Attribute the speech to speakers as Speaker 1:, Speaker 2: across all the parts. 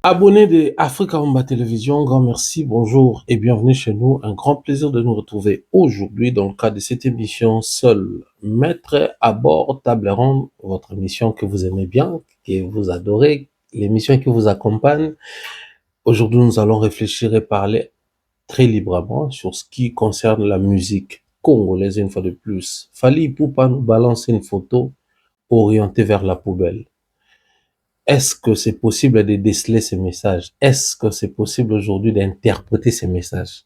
Speaker 1: Abonnés de Africa Rumba Télévision, grand merci, bonjour et bienvenue chez nous. Un grand plaisir de nous retrouver aujourd'hui dans le cadre de cette émission Seul Maître à bord Table Ronde, votre émission que vous aimez bien, que vous adorez, l'émission qui vous accompagne. Aujourd'hui, nous allons réfléchir et parler très librement sur ce qui concerne la musique congolaise une fois de plus. Fally Ipupa nous balancer une photo orientée vers la poubelle. Est-ce que c'est possible de déceler ces messages? Est-ce que c'est possible aujourd'hui d'interpréter ces messages?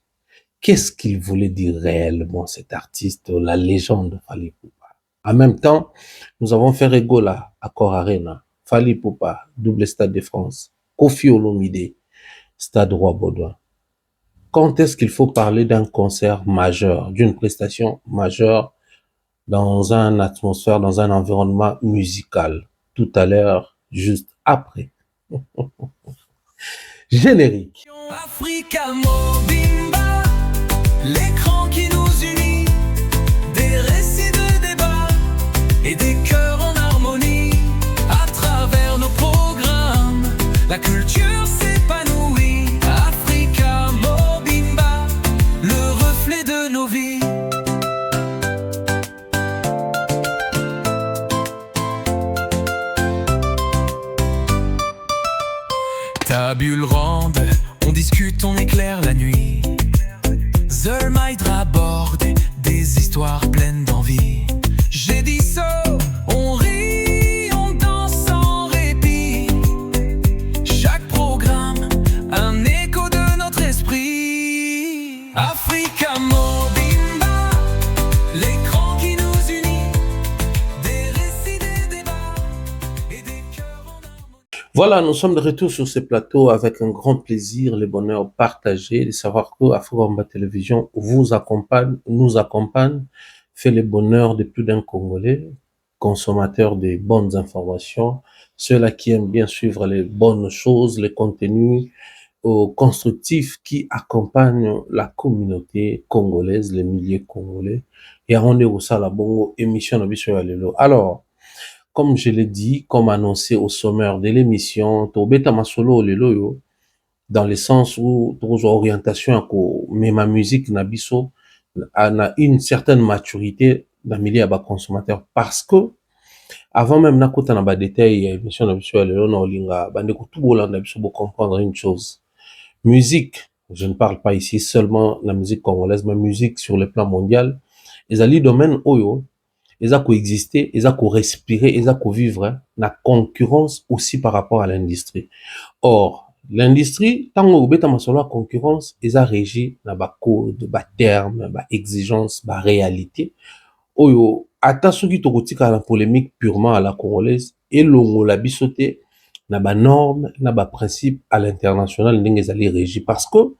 Speaker 1: Qu'est-ce qu'il voulait dire réellement, cet artiste, la légende Fally Ipupa? En même temps, nous avons fait Regola, Accor Arena, Fally Ipupa, double Stade de France, Kofi Olomide, Stade Roi Baudouin. Quand est-ce qu'il faut parler d'un concert majeur, d'une prestation majeure dans une atmosphère, dans un environnement musical? Tout à l'heure, juste après. Générique.
Speaker 2: Africa Mobimba, l'écran qui nous unit, des récits de débat et des cœurs en harmonie. À travers nos programmes, la culture s'épanouit. Africa Mobimba, le reflet de nos vies. Tabule ronde, on discute, on éclaire la nuit. Zermaïdra aborde des histoires pleines d'envie. J'ai dit ça, on rit, on danse sans répit. Chaque programme, un écho de notre esprit. Africa Mobimba, l'écran qui nous unit, des récits, des débats et des cœurs en harmonie.
Speaker 1: Voilà, nous sommes de retour sur ce plateau avec un grand plaisir, le bonheur partagé de savoir que Africa Rumba Télévision vous accompagne, nous accompagne, fait le bonheur de plus d'un Congolais, consommateur de bonnes informations, ceux-là qui aiment bien suivre les bonnes choses, les contenus constructifs qui accompagnent la communauté congolaise, les milliers congolais. Et rendez-vous ça la bongo émission de Bicho ya Lelo. Alors, comme je l'ai dit, comme annoncé au sommaire de l'émission, Tobeta Masolo Lelo yo, dans le sens où toujours orientation mais ma musique na biso a une certaine maturité dans le milieu de consommateur parce que avant même na kota na ba détail ya émission na biso ya lelo na olinga bande ko tout bolanda biso pour comprendre une chose. Musique, je ne parle pas ici seulement de la musique congolaise, mais musique sur le plan mondial, ezali domaine oyo eza coexister, eza co-respirer, eza co-vivre na concurrence aussi par rapport à l'industrie. Or, l'industrie, tango obeta masolo ya concurrence, eza régi na ba code, ba terme, ba exigence, ba réalité. Oyo, ata soki tokotika na polémique purement à la congolaise, elongola biso te na ba norme, na ba principe à l'international ndenge ezali régi. Parce que,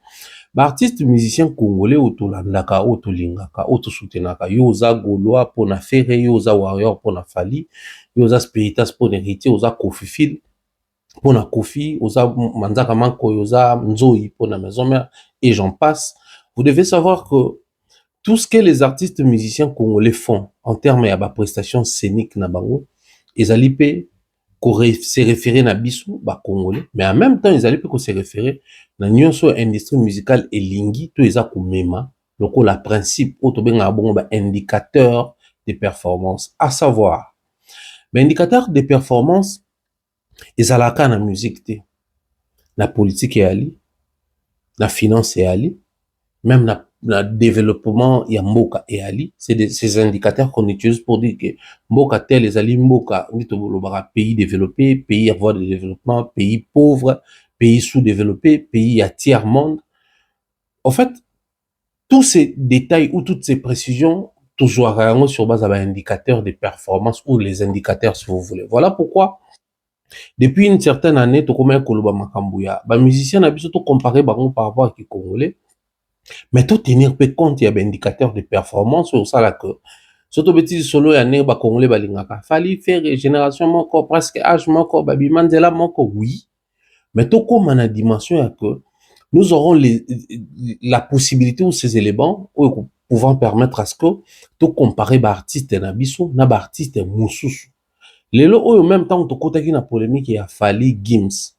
Speaker 1: ba artiste musicien congolais otolandaka, otolingaka, otosoutenaka, yo oza Gaulois pona Ferré, yo oza Warrior pona Fally, yo oza Spiritas pona Héritier, oza Kofi Fil pona Kofi, oza Manzaka Mankoyo, oza Nzoï pona Maison Mère, et j'en passe. Vous devez savoir que tout ce que les artistes musiciens congolais font en termes de prestations scéniques na bango, ezali pe se référer na biso ba congolais, mais en même temps ezali pe ko se référer na nyonso industrie musicale elingi to eza komema lokola principe o to benga bongo ba indicateur de performance, à savoir ba indicateur de performance ezalaka na musique te, na politique eyali, na finance eyali, même na développement ya mboka eyali. C'est ces indicateurs qu'on utilise pour dire que mboka tel ezali mboka nito bolobaka pays développé, pays en voie de développement, pays pauvre, pays sous-développé, pays à tiers monde. En fait, tous ces détails ou toutes ces précisions toujours sur base d'un indicateur de performance ou les indicateurs si vous voulez. Voilà pourquoi depuis une certaine année to comme koloba makambuya ba musicien na biso to comparer bango par rapport à qui congolais. Mais tout tenir peu compte, il y a un indicateur de performance sur ça là que surtout petit solo ya ne ba congolais ba lingaka Fally faire génération moko presque âge moko babi Mandela moko oui, mais tout comme en a dimension ya que nous aurons la possibilité ou ces éléments pouvant permettre à ce que tout comparer ba artiste na biso na ba artiste mususu lelo oyo même temps to kotaki na polémique ya Fally Gims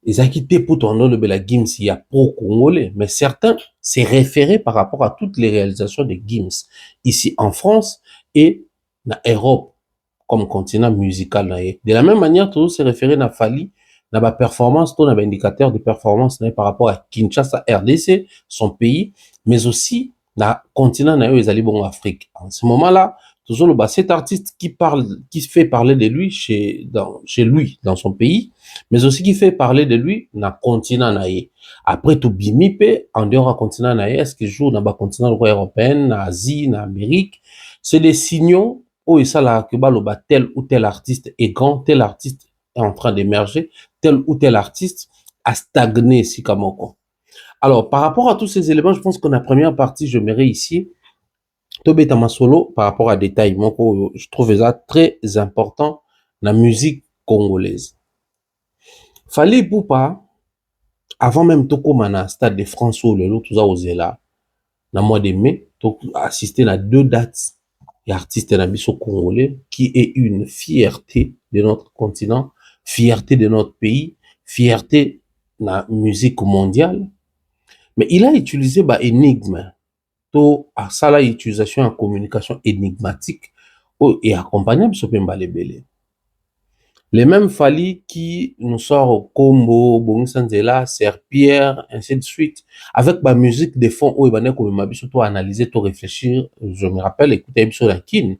Speaker 1: ils ont quitté pour tourner le Bela Gims, il y a pro-congolais, mais certains s'est référé par rapport à toutes les réalisations de Gims, ici en France et en Europe, comme continent musical. De la même manière, tout s'est référé à Fali, dans la performance, tout un indicateur de performance par rapport à Kinshasa, RDC, son pays, mais aussi dans le continent en Afrique. En ce moment-là, toujours le cet artiste qui fait parler de lui chez lui, dans son pays, mais aussi qui fait parler de lui dans le continent naïe. Après tout bimipe, en dehors du continent naïe, est-ce que joue dans le continent européen, en Asie, en Amérique, c'est des signaux où ça là que tel ou tel artiste est grand, tel artiste est en train d'émerger, tel ou tel artiste a stagné si Kamoko. Alors, par rapport à tous ces éléments, je pense que la première partie, je mets ici, Tobeta Masolo, par rapport à détails, je trouve ça très important dans la musique congolaise. Fallait pour pas, avant même Toko Mana, Stade de France ou le lot, tout ça osé là, dans le mois de mai, assister à 2 dates et artistes nabiso congolais qui est une fierté de notre continent, fierté de notre pays, fierté de la musique mondiale. Mais il a utilisé bah énigme, to à ça la utilisation en communication énigmatique et accompagnable sur Pembalebele. Les mêmes Fali qui nous sort au Combo, Bongisanzela, Serpierre, ainsi de suite, avec ma musique de fond, où il va comme surtout analyser, tout réfléchir. Je me rappelle, écouter sur la kin,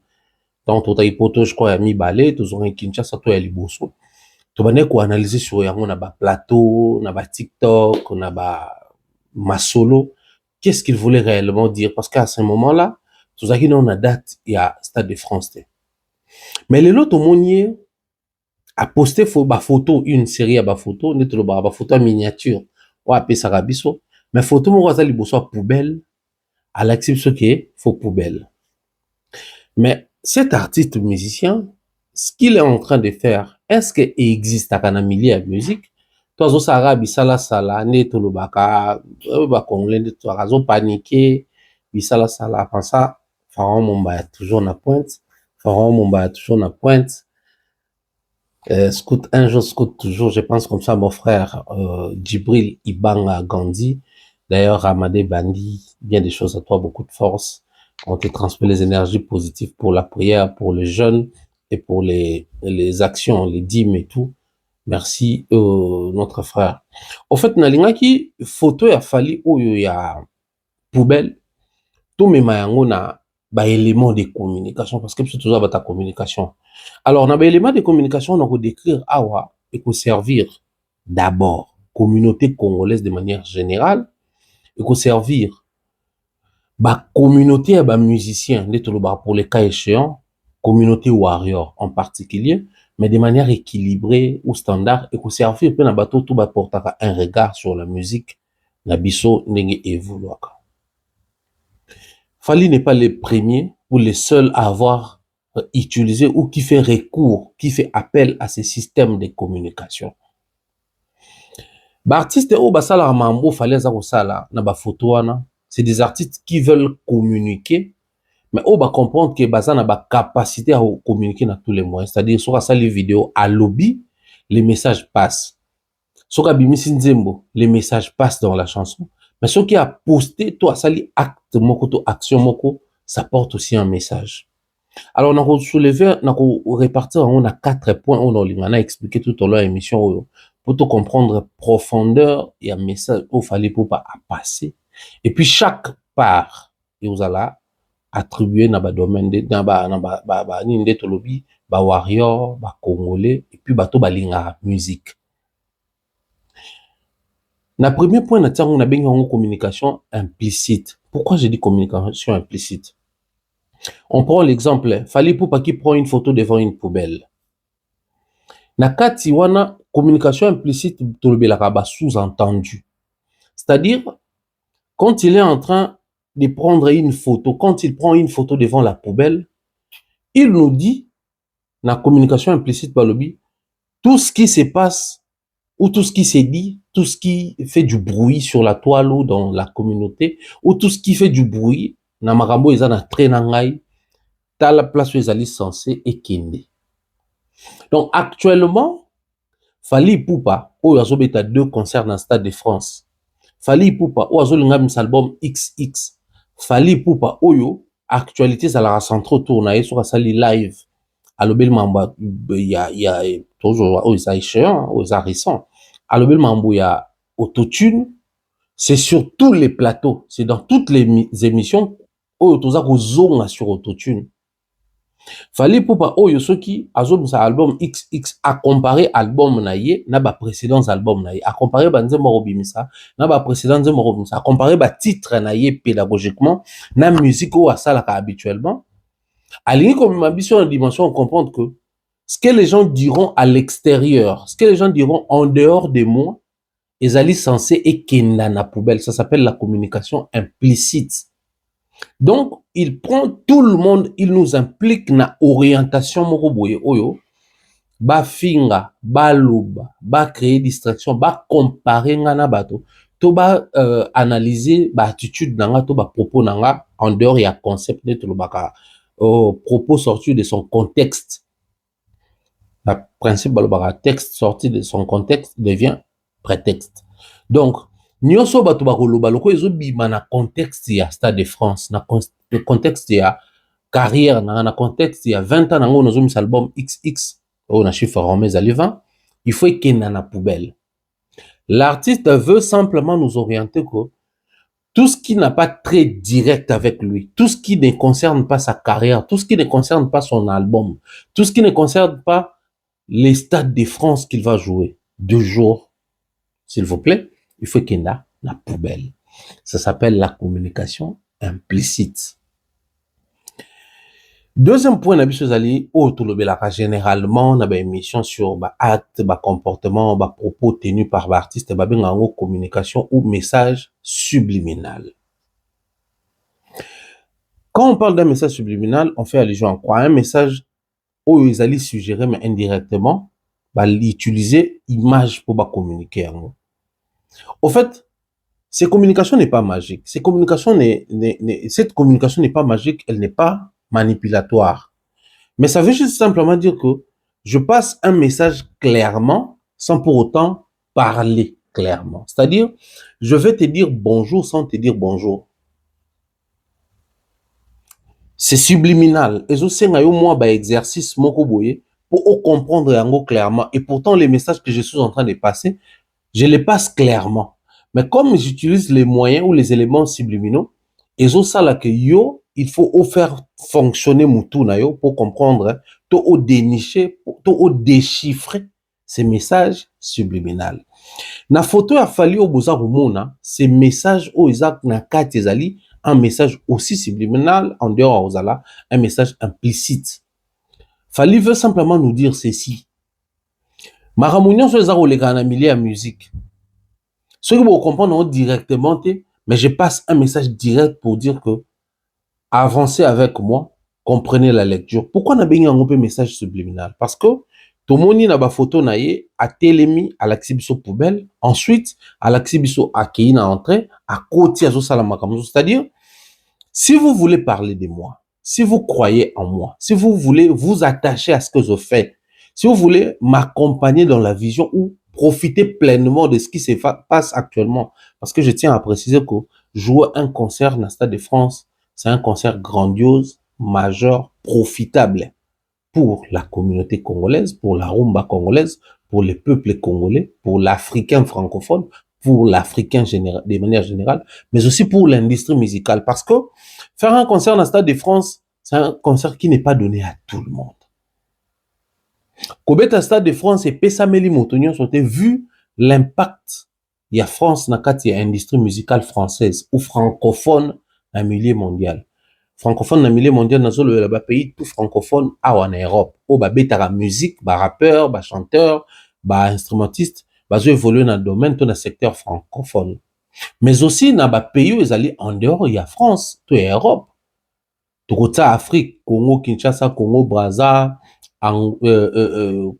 Speaker 1: donc tout a poto, je crois, à mi balé, tout ont un Kinshasa, tout a liboso. Tout va analyser sur yango, na ba plateau, na ba TikTok, na ba masolo. Qu'est-ce qu'il voulait réellement dire? Parce qu'à ce moment-là, tout a qui on a date, il y a Stade de France. Mais les autres monier a posté ba photo, une série à ba photo, netlo ba photo en miniature, ou à Pesarabiso, mais photo mo wazali boso poubelle, à l'exception que faut poubelle. Mais cet artiste musicien, ce qu'il est en train de faire, est-ce qu'il existe à un milieu de musique? Toi, zo sara bisala sala, netlo baka, ba congolais, netlo razo paniqué, bisala sala, après ça, Pharaon Mumba toujours na pointe, Pharaon Mumba toujours na pointe. Scout un jour, scout toujours, je pense comme ça, mon frère Djibril Ibanga Gandhi, d'ailleurs Ramadé Bandi, bien des choses à toi, beaucoup de force. On te transmet les énergies positives pour la prière, pour les jeunes et pour les actions, les dîmes et tout. Merci notre frère. En fait, Nalingaki, photo ya Fali où il y a poubelle, tout mes mayango na ba élément de communication parce que c'est toujours ta communication. Alors, on a des éléments de communication, on a décrire awa et qu'on servir d'abord communauté congolaise de manière générale et qu'on servir ba communauté à ba musiciens pour les cas échéants, communauté warrior en particulier, mais de manière équilibrée ou standard et qu'on servir peu na bateau tout ba porter un regard sur la musique na biso ndenge evoluaka. Fali n'est pas le premier ou le seul à avoir utilisé ou qui fait recours, qui fait appel à ces systèmes de communication. Artistes au basala mambo fallait ça sala na ba photo wana, c'est des artistes qui veulent communiquer mais au ba comprendre que basa na ba capacité à communiquer dans tous les moyens, c'est-à-dire sur ça les vidéos à lobby, les messages passent. Sur bimisi nzembo, les messages passent dans la chanson. Mais ce qui a posté, toi, ça li acte moko, to action moko, ça porte aussi un message. Alors, on a soulevé, on a réparti, on a 4 points, on a expliqué tout au long de l'émission, pour te comprendre profondeur, il y a un message, il fallait pour pas passer. Et puis, chaque part, vous allez attribuer dans le domaine de, dans ba tolobi, ba warrior, ba congolais, et puis, ba to ba linga musique. Le premier point, on a bien une communication implicite. Pourquoi j'ai dit communication implicite? On prend l'exemple, Fali Poupa qui prend une photo devant une poubelle. Nakati wana communication implicite sous-entendu. C'est-à-dire, quand il est en train de prendre une photo, quand il prend une photo devant la poubelle, il nous dit, la communication implicite par le tout ce qui se passe ou tout ce qui s'est dit, tout ce qui fait du bruit sur la toile ou dans la communauté, ou tout ce qui fait du bruit, na marambo eza na trenangai, ta la place où ils allaient censés et kende. Donc actuellement, Fali Poupa oyo azobeta 2 concerts dans Stade de France. Fally Ipupa oyo azolinga mis album XX. Fally Ipupa oyo actualité ezalaka centre autour na ye soki asali live alobeli mambo ya toujours oyo eza échéant oyo eza récent alobeli mambo ya autotune. C'est sur tous les plateaux, c'est dans toutes les émissions oyo toza kozonga sur autotune. Fally Ipupa oyo soki azomisa album XX a comparé album na ye na ba précédents albums na ye, a comparé ba nzembo robimisa na ba précédents nzembo robimisa, a comparé ba titre na ye pédagogiquement na musique oyo asalaka habituellement. Alingi comme ma biso en dimension on comprendre que ce que les gens diront à l'extérieur, ce que les gens diront en dehors de moi, ezali censé ekenda na poubelle. Ça s'appelle la communication implicite. Donc, il prend tout le monde, il nous implique na orientation moko boye oyo, ba finga, ba loba, ba créer distraction, ba comparer nga na bato, to ba analyser ba attitude nanga, to ba propos nanga en dehors ya concept de to baka propos sortis de son contexte. Le principe balobaka texte sorti de son contexte devient prétexte. Donc, nyonso bato bakoloba loko ezobima na contexte ya Stade de France, na contexte ya carrière, na contexte ya 20 ans nango nazomisa album XX, on a chiffre romain ezali 20, il faut ekenda na poubelle. L'artiste veut simplement nous orienter que tout ce qui n'a pas trait direct avec lui, tout ce qui ne concerne pas sa carrière, tout ce qui ne concerne pas son album, tout ce qui ne concerne pas les Stades de France qu'il va jouer 2 jours, s'il vous plaît, il faut qu'il y ait la poubelle. Ça s'appelle la communication implicite. Deuxième point, nabiso zali otolobelaka généralement na ba émission sur ba acte, ba comportement, ba propos tenus par ba artiste, ba bengango communication ou message subliminal. Quand on parle d'un message subliminal, on fait allusion à quoi? Un message où ils allaient suggérer mais indirectement, bah utiliser image pour ba communiquer. Au fait, cette communication n'est pas magique. Cette communication n'est pas magique, elle n'est pas manipulatoire. Mais ça veut juste simplement dire que je passe un message clairement sans pour autant parler clairement. C'est-à-dire, je vais te dire bonjour sans te dire bonjour. C'est subliminal. Et je sais que moi, bah, exercice, moko boye, pour comprendre yango clairement. Et pourtant, les messages que je suis en train de passer, je les passe clairement. Mais comme j'utilise les moyens ou les éléments subliminaux, et ça là que yo, il faut faire fonctionner moutou na yo pour comprendre, to au dénicher, to au déchiffrer ces messages subliminaux. Na photo a fallu au boza rumona, ces messages au Isaac na kati ezali, un message aussi subliminal, en dehors ozala, un message implicite. Fally veut simplement nous dire ceci. Maramounion sur les arrolegans na milieu à musique. Ceux qui vont comprendre directement, mais je passe un message direct pour dire que avancez avec moi, comprenez la lecture. Pourquoi on a besoin d'un message subliminal? Parce que tout le monde a ba photo naie à télémi à l'axibiso poubelle, ensuite à l'axibiso à keina entrée, à côté à zosalamakamuzo. C'est-à-dire, si vous voulez parler de moi, si vous croyez en moi, si vous voulez vous attacher à ce que je fais, si vous voulez m'accompagner dans la vision ou profiter pleinement de ce qui se passe actuellement, parce que je tiens à préciser que jouer un concert dans le Stade de France, c'est un concert grandiose, majeur, profitable pour la communauté congolaise, pour la rumba congolaise, pour les peuples congolais, pour l'Africain francophone, pour l'Africain de manière générale, mais aussi pour l'industrie musicale. Parce que faire un concert dans le Stade de France, c'est un concert qui n'est pas donné à tout le monde. Kobeta Stade de France et Pessameli Motonio sont vu l'impact il y a France na kati ya industrie musicale française ou francophone na milieu mondial. Francophone na milieu mondial na zolo ba pays tout francophone en Europe. O ba betara musique, ba rappeur, ba chanteur, ba instrumentiste, ba zo évoluer dans le domaine tout dans le secteur francophone. Mais aussi na ba pays où ils allaient en dehors il y a France, tout Europe. Tout Afrique, Congo, Kinshasa, Congo, Brazza,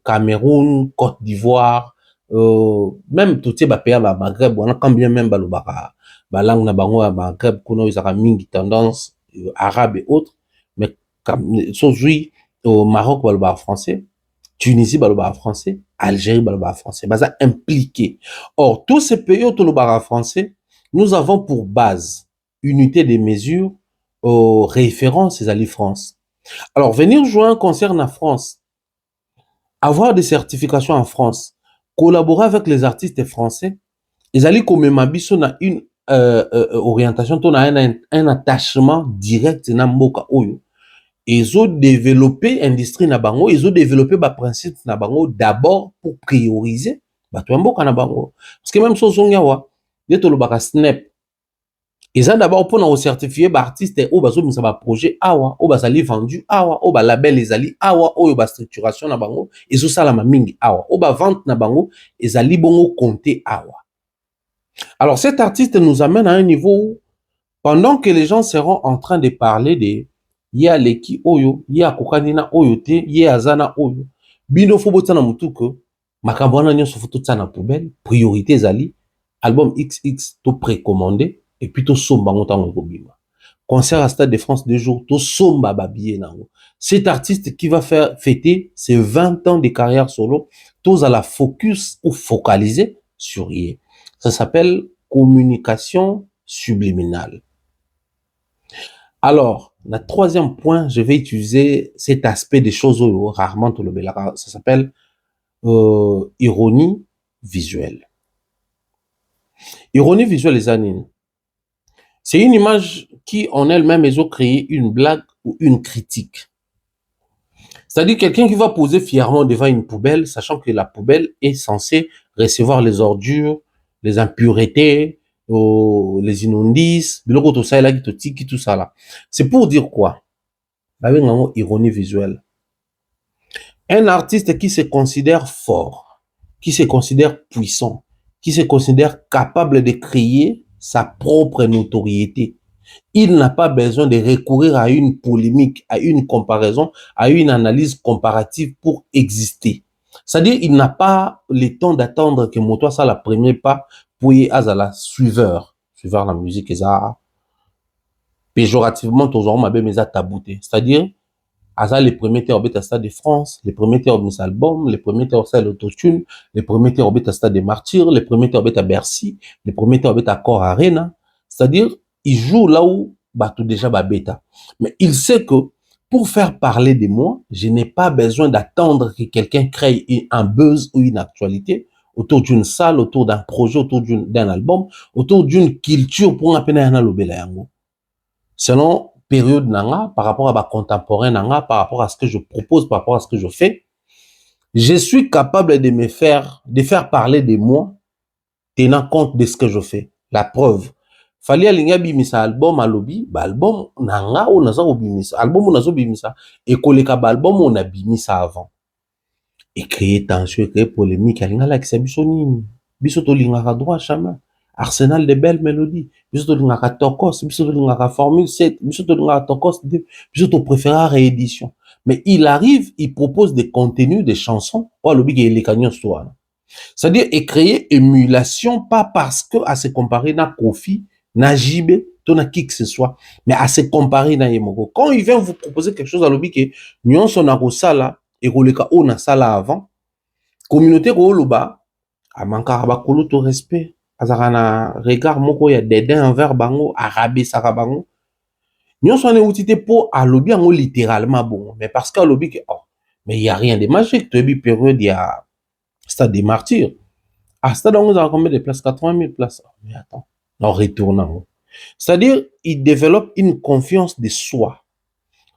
Speaker 1: Cameroun, Côte d'Ivoire, même tout ces pays à Maghreb, on a combien même balobaka, langue na bango à Maghreb, kono isaka mingi tendance arabe et autres, mais comme aujourd'hui au Maroc balobaka français, Tunisie baloba français, Algérie baloba français, baza impliqué. Or tous ces pays où toloba français, nous avons pour base unité des mesures aux références à la France. Alors venir jouer un concert en France, avoir des certifications en France, collaborer avec les artistes français, ils allaient comme Mabiso na une orientation, un attachement direct na mboka oyo. Ils ont développé l'industrie na bango, ils ont développé ba principe na bango d'abord pour prioriser bato mboka na bango. Parce que même so zongawa, yeto lo baka snap. Ils ont d'abord pour certifier ba artiste ou bazo misa ba projet awa, ou bazali vendu awa, ou ba label ezali awa, ou ba structuration na bango, ils ont sala mingi awa, ou ba vente na bango, ezali bongo compter awa. Alors cet artiste nous amène à un niveau où, pendant que les gens seront en train de parler de ya leki oyo, ya kokanina oyo te, ya azana oyo, bino fo botana mutuko, makambo wana nyonso fo totana poubelle, priorité ezali album XX to précommandé et puis to somba ntango ekobima. Concert à Stade de France 2 jours, to somba ba billet nango. Cet artiste qui va faire fêter ses 20 ans de carrière solo, tous à la focus ou focaliser sur yé. Ça s'appelle communication subliminale. Alors, le troisième point, je vais utiliser cet aspect des choses rarement tout le belaka. Ça s'appelle ironie visuelle. Ironie visuelle, les anines. C'est une image qui, en elle-même, ils ont créé une blague ou une critique. C'est-à-dire quelqu'un qui va poser fièrement devant une poubelle, sachant que la poubelle est censée recevoir les ordures, les impuretés, les immondices, tout ça là. C'est pour dire quoi? Ironie visuelle. Un artiste qui se considère fort, qui se considère puissant, qui se considère capable de créer sa propre notoriété, il n'a pas besoin de recourir à une polémique, à une comparaison, à une analyse comparative pour exister. C'est-à-dire, il n'a pas le temps d'attendre que Moto ça la premier pas pour y aller à la suiveur. Suiveur la musique, ça péjorativement, toujours ma belle mais tabouté. C'est-à-dire, à les premiers terres au Stade de France, les premiers terres au album, les premiers terres au l'autotune, les premiers terres au Stade des Martyrs, les premiers terres à Bercy, les premiers terres au Accor Arena. C'est-à-dire, il joue là où tout déjà bêta. Mais il sait que pour faire parler de moi, je n'ai pas besoin d'attendre que quelqu'un crée un buzz ou une actualité autour d'une salle, autour d'un projet, autour d'un album, autour d'une culture pour appeler un yango. Selon période nanga, par rapport à ma contemporain nanga, par rapport à ce que je propose, par rapport à ce que je fais, je suis capable de faire parler de moi, tenant compte de ce que je fais. La preuve. Fali alinga bimisa album alobi, album nanga ou naza bimisa, album ou nazo bimisa, et koleka album on a bimisa avant. Et créer tension, créer polémique, alinga la kisabiso nini, biso to linga droit chemin. Arsenal de belles mélodies. Biso to lingaka Tokos, biso to lingaka Formule 7, biso to lingaka Tokos 2, biso to préféra réédition. Mais il arrive, il propose des contenus, des chansons, ou alobi ke les canyon soir. C'est-à-dire, et créer émulation, pas parce que à se comparer na Kofi, na Jibé, na qui que ce soit, mais à se comparer na Yemoko. Quand il vient vous proposer quelque chose alobi ke nyon son na sala, et koleka o na sala avant, communauté ko loba, a manka ba kolo to respect. Azarana regard moko ya dédain envers bango arabe sarabango nyon son outité pour alobi ango littéralement bon mais parce que alobi que oh mais il y a rien de magique tu bi période ya Stade des Martyrs à Stade on a combien de places 80 000 places oh, mais attends en retournant c'est-à-dire il développe une confiance de soi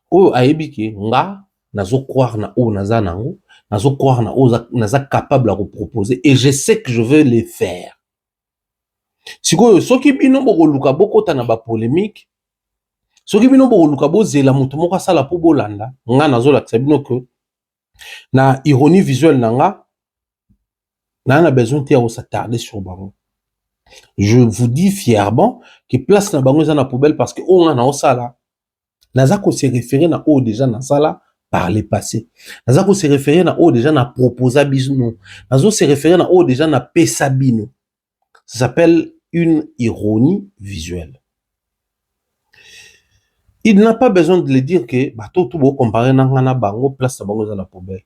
Speaker 1: oh ayebi ke nga nazo croire na o naza nango nazo croire na o naza capable à proposer et je sais que je veux le faire. Sikoyo soki bino bokoluka bokota na ba polémique soki bino bokoluka bozela mutu moko asala po bolanda nga nazolakisa bino ke na ironie visuelle nanga na besoin te ya s'attarder sur bango. Je vous dis fièrement que place na bango eza na poubelle parce que o nga na osala naza ko se référer na o déjà na sala par le passé. Naza ko se référer na o déjà na proposa bino. Nazo se référer na o déjà na pesa bino. Ça s'appelle une ironie visuelle. Il n'a pas besoin de le dire que tout beau comparer na bango place na bango dans la poubelle.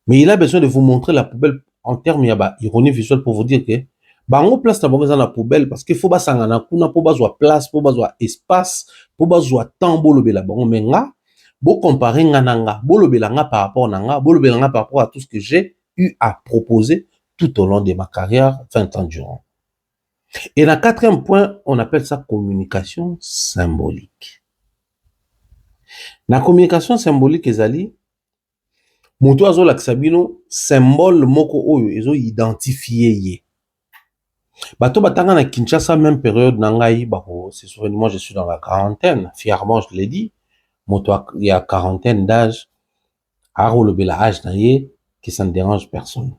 Speaker 1: Mais il a besoin de vous montrer la poubelle en termes, il y a ironie visuelle pour vous dire que bango place na bango dans la poubelle parce qu'il faut ba sangana kuna pour bazwa place, pour bazwa espace, pour bazwa temps bolobela bango menga bo comparer nga nanga bolobela nga par rapport nanga bolobela nga par rapport à tout ce que j'ai eu à proposer tout au long de ma carrière 20 ans durant. Et la quatrième point, on appelle ça communication symbolique. La communication symbolique ezali moto azolakisa bino symbole moko oyo ezo identifier ye. Bato batanga na Kinshasa, même période nangai, bako, c'est sûr, moi je suis dans la quarantaine, fièrement je l'ai dit, moto il y a quarantaine d'âge, aro le bel âge naie, que ça ne dérange personne.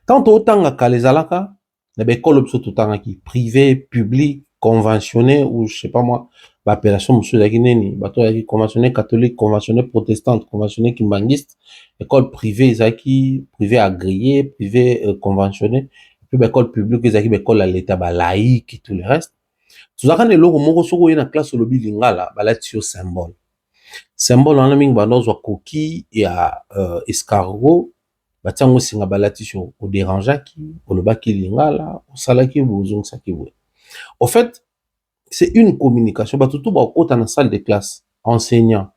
Speaker 1: Tant autant que les alaka, les écoles tout autant qui privé, public, conventionné ou je sais pas moi, l'appellation monsieur Dagineni, bato qui conventionné catholique, conventionné protestante, conventionné kimbanguiste, école privée, zaki privé agréé, privé conventionné. Puis l'école publique, l'école à l'état laïque et tout le reste. Tout ça, quand les logos moko soko na classe au lobby lingala, balatio symbole. Symbole en aming banozo coquille et à escargot, batiango singa balatio au dérangeaki, au lobaki lingala, au salaki bozong sakiwe. Au fait, c'est une communication. Batutu ba au dans la salle de classe, enseignant,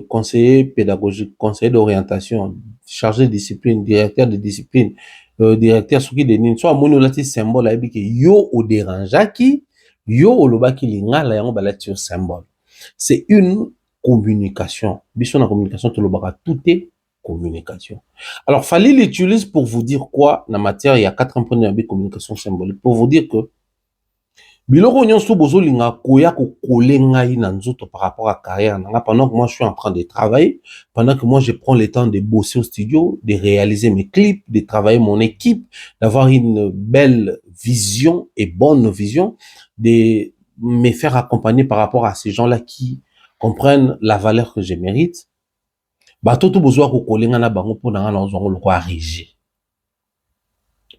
Speaker 1: conseiller pédagogique, conseiller d'orientation, chargé de discipline, directeur de discipline, directeur souki de nini, soit mono lati symbole a que yo au dérangeaki, yo au lobaki lingala yango balati symbole. C'est une communication. Biso na communication to lobaka tout est communication. Alors fallait l'utiliser pour vous dire quoi na matière il y a 4 points de communication symbolique pour vous dire que biloko nyonso bozolinga koya ko coller ngai na nzoto par rapport à carrière nanga pendant que moi je suis en train de travailler, pendant que moi je prends le temps de bosser au studio, de réaliser mes clips, de travailler mon équipe, d'avoir une belle vision et bonne vision, de me faire accompagner par rapport à ces gens-là qui comprennent la valeur que je mérite. Ba toto bozwa ko coller nga na bango pour nanga na zongo loko arigé.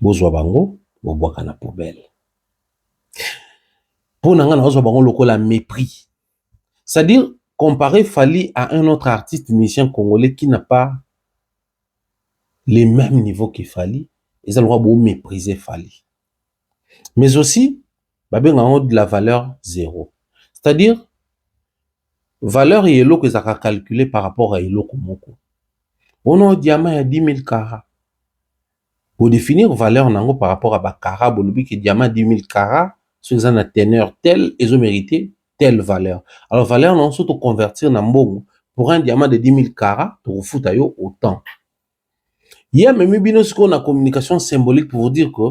Speaker 1: Bozwa bango, bobwaka na poubelle. Pour n'anga na ozo bango loko la mépris. C'est-à-dire, comparer Fally à un autre artiste musicien congolais qui n'a pas les mêmes niveaux que Fally, ils ont le droit de mépriser Fally. Mais aussi, de la valeur zéro. C'est-à-dire, valeur yelo que ça a calculé par rapport à yelo komoko. On a un diamant à 10 000 carats. Pour définir valeur nango par rapport à ba carats, bolobi que diamant 10 000 carats, ceux qui ont une teneur telle, ils ont mérité telle valeur. Alors, valeur, non, surtout convertir dans mbongo. Pour un diamant de 10 000 carats, tu refous yo autant. Il y a même une communication symbolique pour vous dire que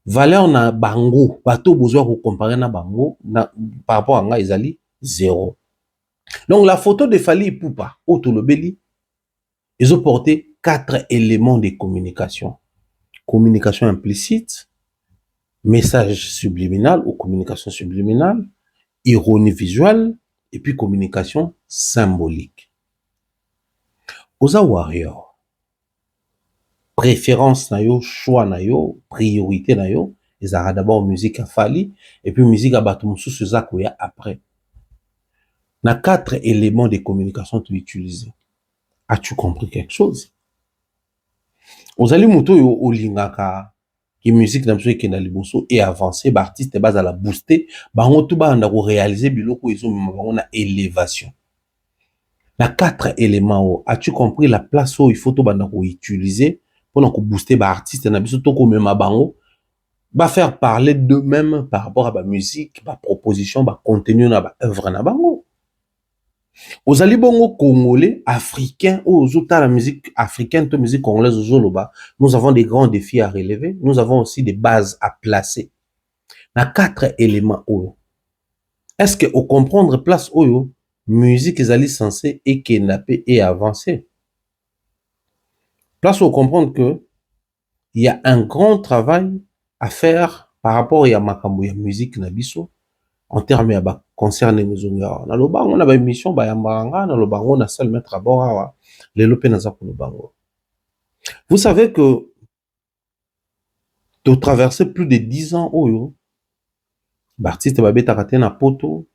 Speaker 1: valeur na bango, bateau besoin de comparer na bango, par rapport à nga, ils zéro. Donc, la photo de Fally Ipupa, Otolobeli, ils ont porté 4 éléments de communication. Communication implicite, message subliminal ou communication subliminale, ironie visuelle, et puis communication symbolique. Oza warrior, préférence na yo, choix na yo, priorité na yo, ils ont d'abord musique à Fally, et puis musique à Batumoussou Suzakoya après. Na 4 éléments de communication tu utilises. As-tu compris quelque chose? Ozali muto yo olingaka qui musique na mso ekenda liboso et avancer ba artiste base à la booster bango tout ba ndako réaliser biloko ils ont bango na élévation. Na 4 éléments as-tu compris la place où il faut to bandako utiliser pour na ko booster ba artiste na biso to ko mema bango ba faire parler d'eux-mêmes par rapport à ba musique, ba proposition, ba contenu na ba œuvre na bango. Ozali bongo congolais, africain, ou la musique africaine, la musique congolaise, nous avons des grands défis à relever, nous avons aussi des bases à placer. Il y a 4 éléments. Est-ce que au comprendre place oyo, musique est censée et kidnapper et avancer? Place au comprendre que il y a un grand travail à faire par rapport à makambo ya musique na biso en termes ya ba concerne muzunga na lobango na ba émission ba yambanga na lobango na seul mettre à bord awa les lopé na za ko lobango. Vous savez que de traverser plus de 10 ans oyo ba artiste ba beta na poto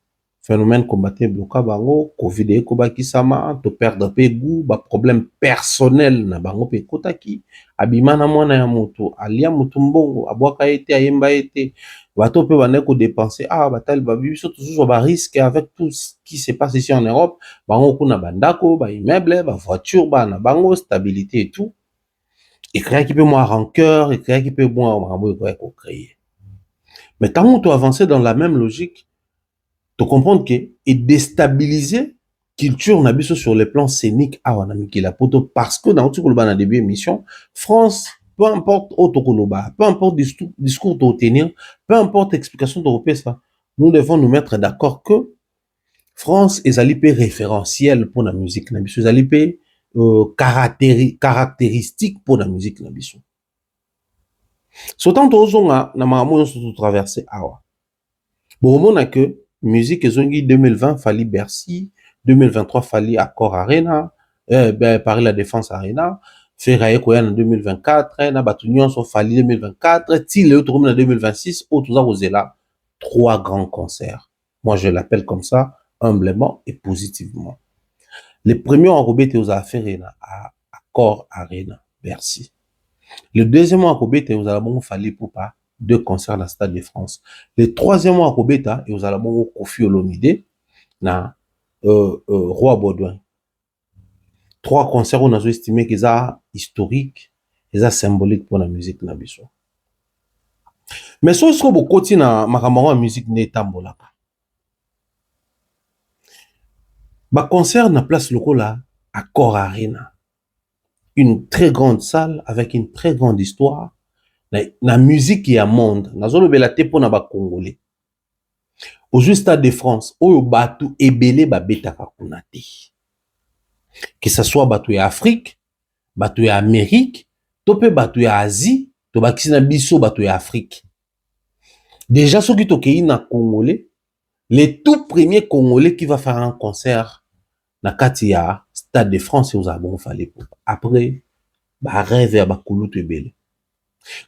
Speaker 1: phénomène combatté bloca bango, Covid et kobaki sama, to perdre pe goût, ba problème personnel na bango pe kotaki, abimana mwana ya moto, alia moto mbongo, abwaka ete, ayemba ete, bato pe bane ko dépenser, batali babibi, surtout ba risque avec tout ce qui se passe ici en Europe, bango kuna bandako, ba immeuble, ba voiture, ba na bango, stabilité et tout. Et créer qui peut moins rancœur, et créer qui peut moins rambo et créer. Mais tant qu'on doit avancer dans la même logique, tu comprends que et déstabiliser culture nabiso sur le plan scénique la poto parce que dans tout le début émission France peu importe autokoloba peu importe discours de tenir peu importe explication de ça nous devons nous mettre d'accord que France est alipé référentiel pour la musique nabiso est alipé caractéristique pour la musique nabiso Sotant tozonga na makambo surtout traverser awa bon on que musique ezongi 2020 fallait Bercy 2023 fallait Accor Arena Paris la Défense Arena Ferraille Koyan en 2024 na batunion so fallait 2024 ti le autre en 2026 autres a là trois grands concerts moi je l'appelle comme ça humblement et positivement les premiers enrobés aux affaires à Accor Arena Bercy. Le deuxième mois à Kobeta, vous allez fallait pour pas deux concerts dans le Stade de France. Le troisième mois à Kobeta, vous allez Kofi Olomide na Roi Baudouin. Trois concerts on a estimé qu'ils sont historiques, ils sont symboliques pour la musique nabiso. Mais ce que vous continuez na makamara musique ne tambola. Ba concert na place lokola Accor Arena. Une très grande salle avec une très grande histoire. Na musique ya monde nazolo belate pona ba congolais au Stade de France oyo batu ebele ba betaka kuna te que ça soit batu ya Afrique batu ya Amérique to pe batu ya Asie to bakisi na biso batu ya Afrique déjà soki tokei na congolais les tout premiers congolais qui va faire un concert na kati ya Stade de France aux abon fallait après ba rêve ya ba kulutu ebele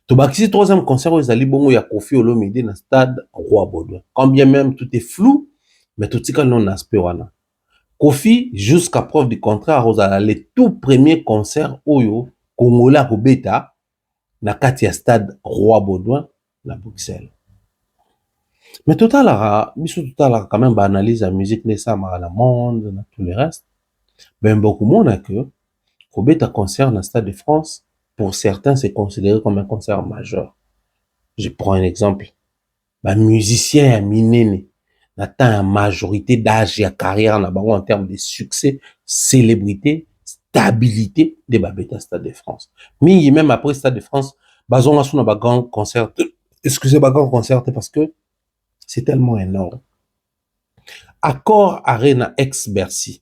Speaker 1: Tobakisi troisième concert aux Ali Bongo ya Kofi Olomide na stade Roi Baudouin. Quand bien même tout est flou, mais tout est non aspect wana. Kofi jusqu'à preuve du contraire aux les tout premiers concerts oyo Congolais Robeta na kati ya stade Roi Baudouin na Bruxelles. Mais total quand même analyse la musique ne ça la monde na tout le reste. Ben beaucoup monde que Robeta concert na stade de France. Pour certains, c'est considéré comme un concert majeur. Je prends un exemple. Musicien à Minene, n'atteint la majorité d'âge et carrière en termes de succès, célébrité, stabilité de Babeta Stade de France. Mais même après Stade de France, on a un grand concert. Excusez-moi, grand concert parce que c'est tellement énorme. Accor Arena ex Bercy.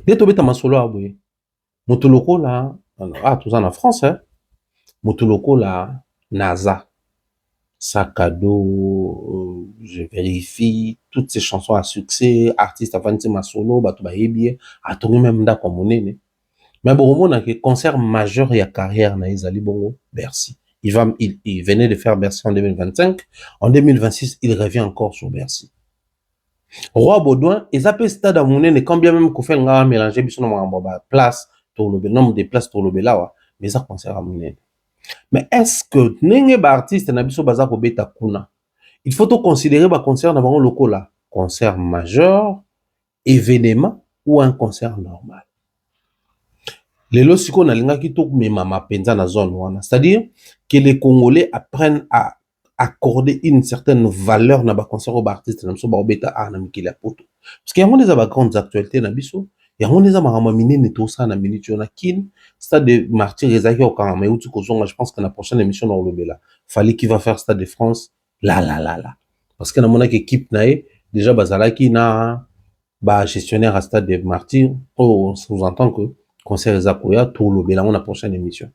Speaker 1: Dès que tu as solo à bouer, Motoloko là, tout ça en France, hein. Motoloko là, NASA. Sac à dos, je vérifie, toutes ces chansons à succès, artistes avant de ma solo, bato ba yebie, a tourné même da comme monene. Mais bon, on a que concert majeur et à carrière na Isali Bongo, Bercy. Il venait de faire Bercy en 2025. En 2026, il revient encore sur Bercy. Roi Baudouin, ils appellent stade à monene, quand bien même qu'on fait un mélanger, bisous na place, le nombre de places pour le belawa, mais ça concert à monene. Mais est-ce que n'engé ba artiste na biso baza ko beta kuna? Il faut tout considérer ba concert na bango loko là, concert majeur, événement ou un concert normal. Lelo siko na linga ki to mema mapenza na zone wana, c'est-à-dire que les Congolais apprennent à accorder une certaine valeur na ba concert au ba artiste na biso ba beta na mikili ya poto. Parce qu'il y a des grandes actualités na biso. Il y a des gens qui tout ça na minute na kin stade de martyr ezaki au Kama mais je pense que la prochaine émission dans le Bela fallait qu'il va faire stade de France là parce que na mon équipe nae déjà bazalaki na ba gestionnaire à stade de martyr on sous-entend que concert ezakoya tout le Bela on la prochaine émission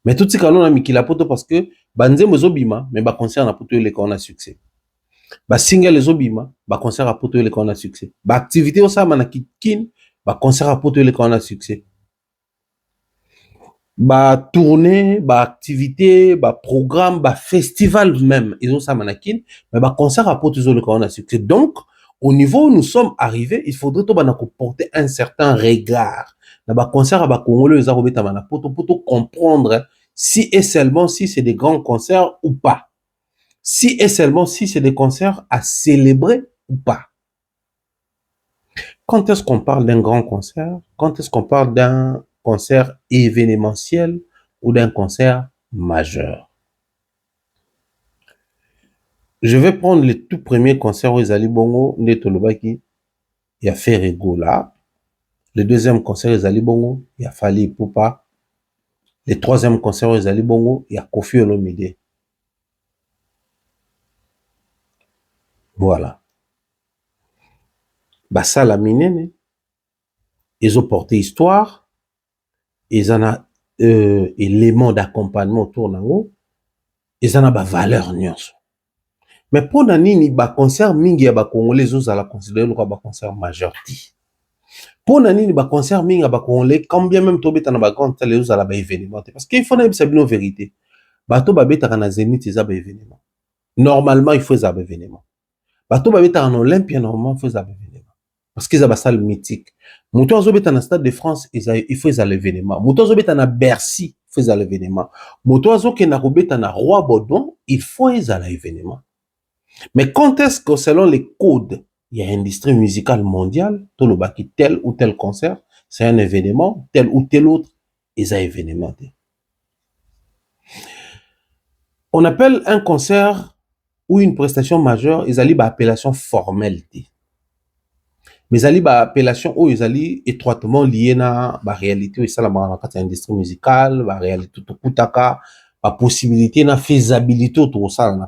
Speaker 1: mais tout ce qu'on a mikila poto parce que banze mozobima mais ba concert na poto les qu'on a succès ba single ezobima ba concert à poto les qu'on a succès ba activité au ça na kin ba concert à poto les qu'on a succès. ba tournée, ba activité, ba programme, ba festival même, ils ont ça manakin, mais ba concert à porter le corona succès. Donc, au niveau où nous sommes arrivés, il faudrait tout porter un certain regard. Na ba concert à ba congolais, ils ont pour comprendre si et seulement si c'est des grands concerts ou pas. Si et seulement si c'est des concerts à célébrer ou pas. Quand est-ce qu'on parle d'un grand concert? Quand est-ce qu'on parle d'un concert événementiel ou d'un concert majeur? Je vais prendre le tout premier concert où Ezali Bongo, Ndetolobaki, il y a Ferrego là. Le deuxième concert Ezali Bongo, il y a Fali Poupa. Le troisième concert Ezali Bongo, il y a Kofi Olomide. Voilà. Bassa la minene, ils ont porté histoire, ils en ont éléments d'accompagnement autour d'eux, ils en ont ba valeur nyonso. Mais pour nani ba concert mingi ya ba congolais aux à la considérer comme ba concert majeur ti. Pour nani ba concert mingi ya ba congolais quand bien même to beta na ba grand télé aux à la ba événement parce qu'il faut na sabino vérité. Ba to ba beta na Zénith za ba événement. Normalement il faut za ba événement. Ba to ba beta na Olympia normalement il faut za ba événement. Parce qu'ils a ba salle mythique. Muto azo beta na Stade de France il faut za l'événement. Muto azo beta na Bercy il faut za l'événement. Muto azo ke na beta na Roi Baudouin il faut za l'événement. Mais quand est-ce que selon les codes, il y a une industrie musicale mondiale, tout le baki tel ou tel concert, c'est un événement, tel ou tel autre, ils ont événement. On appelle un concert ou une prestation majeure, ils allaient appellation formelle. Mais ils allaient appellation où ils allaient étroitement liés à la réalité, ça la industrie musicale, la réalité tout kutaka, la possibilité, la faisabilité tout ça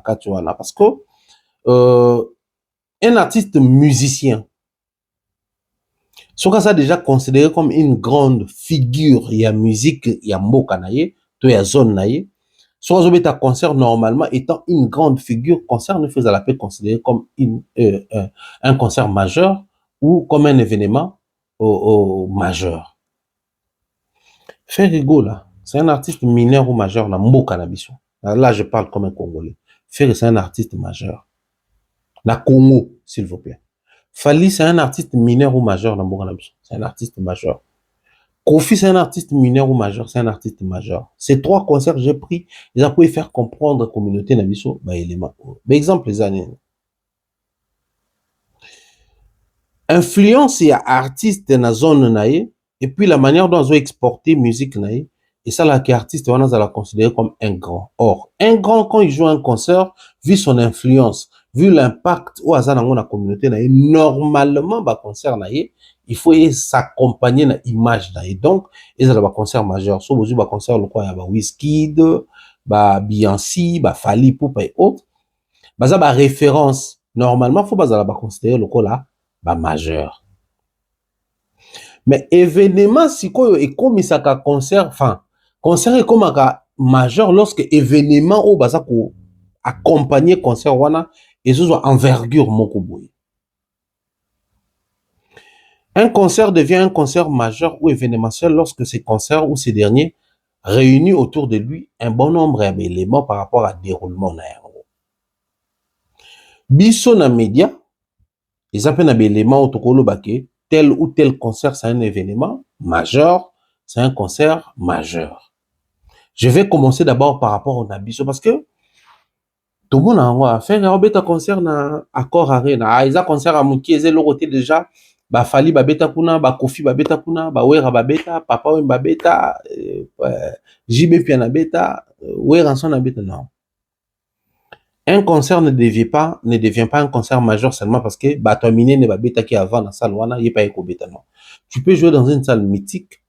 Speaker 1: parce que un artiste musicien, ce ça déjà considéré comme une grande figure, il y a musique, il y a mboka naye, il y a zone naye. Soit un concert normalement étant une grande figure, concert ne faisait la paix considéré comme un concert majeur ou comme un événement majeur. Ferrego là, c'est un artiste mineur ou majeur na mboka na biso. Là je parle comme un Congolais. Ferrego c'est un artiste majeur. La Congo, s'il vous plaît. Fali, c'est un artiste mineur ou majeur dans Bourg. C'est un artiste majeur. Kofi, c'est un artiste mineur ou majeur, c'est un artiste majeur. Ces trois concerts que j'ai pris, ils ont pu faire comprendre la communauté Nabiso, bah, élément. Par exemple, les années. Influence, il y a artiste dans la zone naïe, et puis la manière dont ils ont exporté musique naïe, et ça, là, qui artiste, on a la considérer comme un grand. Or, un grand, quand il joue un concert, vu son influence, vu l'impact où dans la communauté, normalement, bah, concert, il faut s'accompagner dans l'image. Donc, il y a un concert majeur. So, vous avez un concert, il y a Wizkid, Beyoncé, Fally Ipupa et autres. Bah, ça, référence. Normalement, il faut considérer le là, majeur. Mais événement, si quoi, et comme ça, concert, enfin, concert est comme un majeur lorsque événement ou baza ko accompagner concert wana et ce soit envergure moko boye. Un concert devient un concert majeur ou événementiel lorsque ces concerts ou ces derniers réunissent autour de lui un bon nombre d'éléments par rapport à déroulement na yango. Biso na média, ils appellent un élément autokolo baké, tel ou tel concert c'est un événement majeur, c'est un concert majeur. Je vais commencer d'abord par rapport au Nabiso parce que tout le monde a fait un concert na accord arena. Ils ont concert à Mouki, ils ont déjà Fali babeta kuna, Kofi babeta kuna, Wera babeta, Papa Wemba babeta, JB Piana beta, Wera son babeta non. Un concert ne devient pas un concert majeur seulement parce que Batomine ne babeta qui avant dans la salle wana, il pas éco beta non. Tu peux jouer dans une salle mythique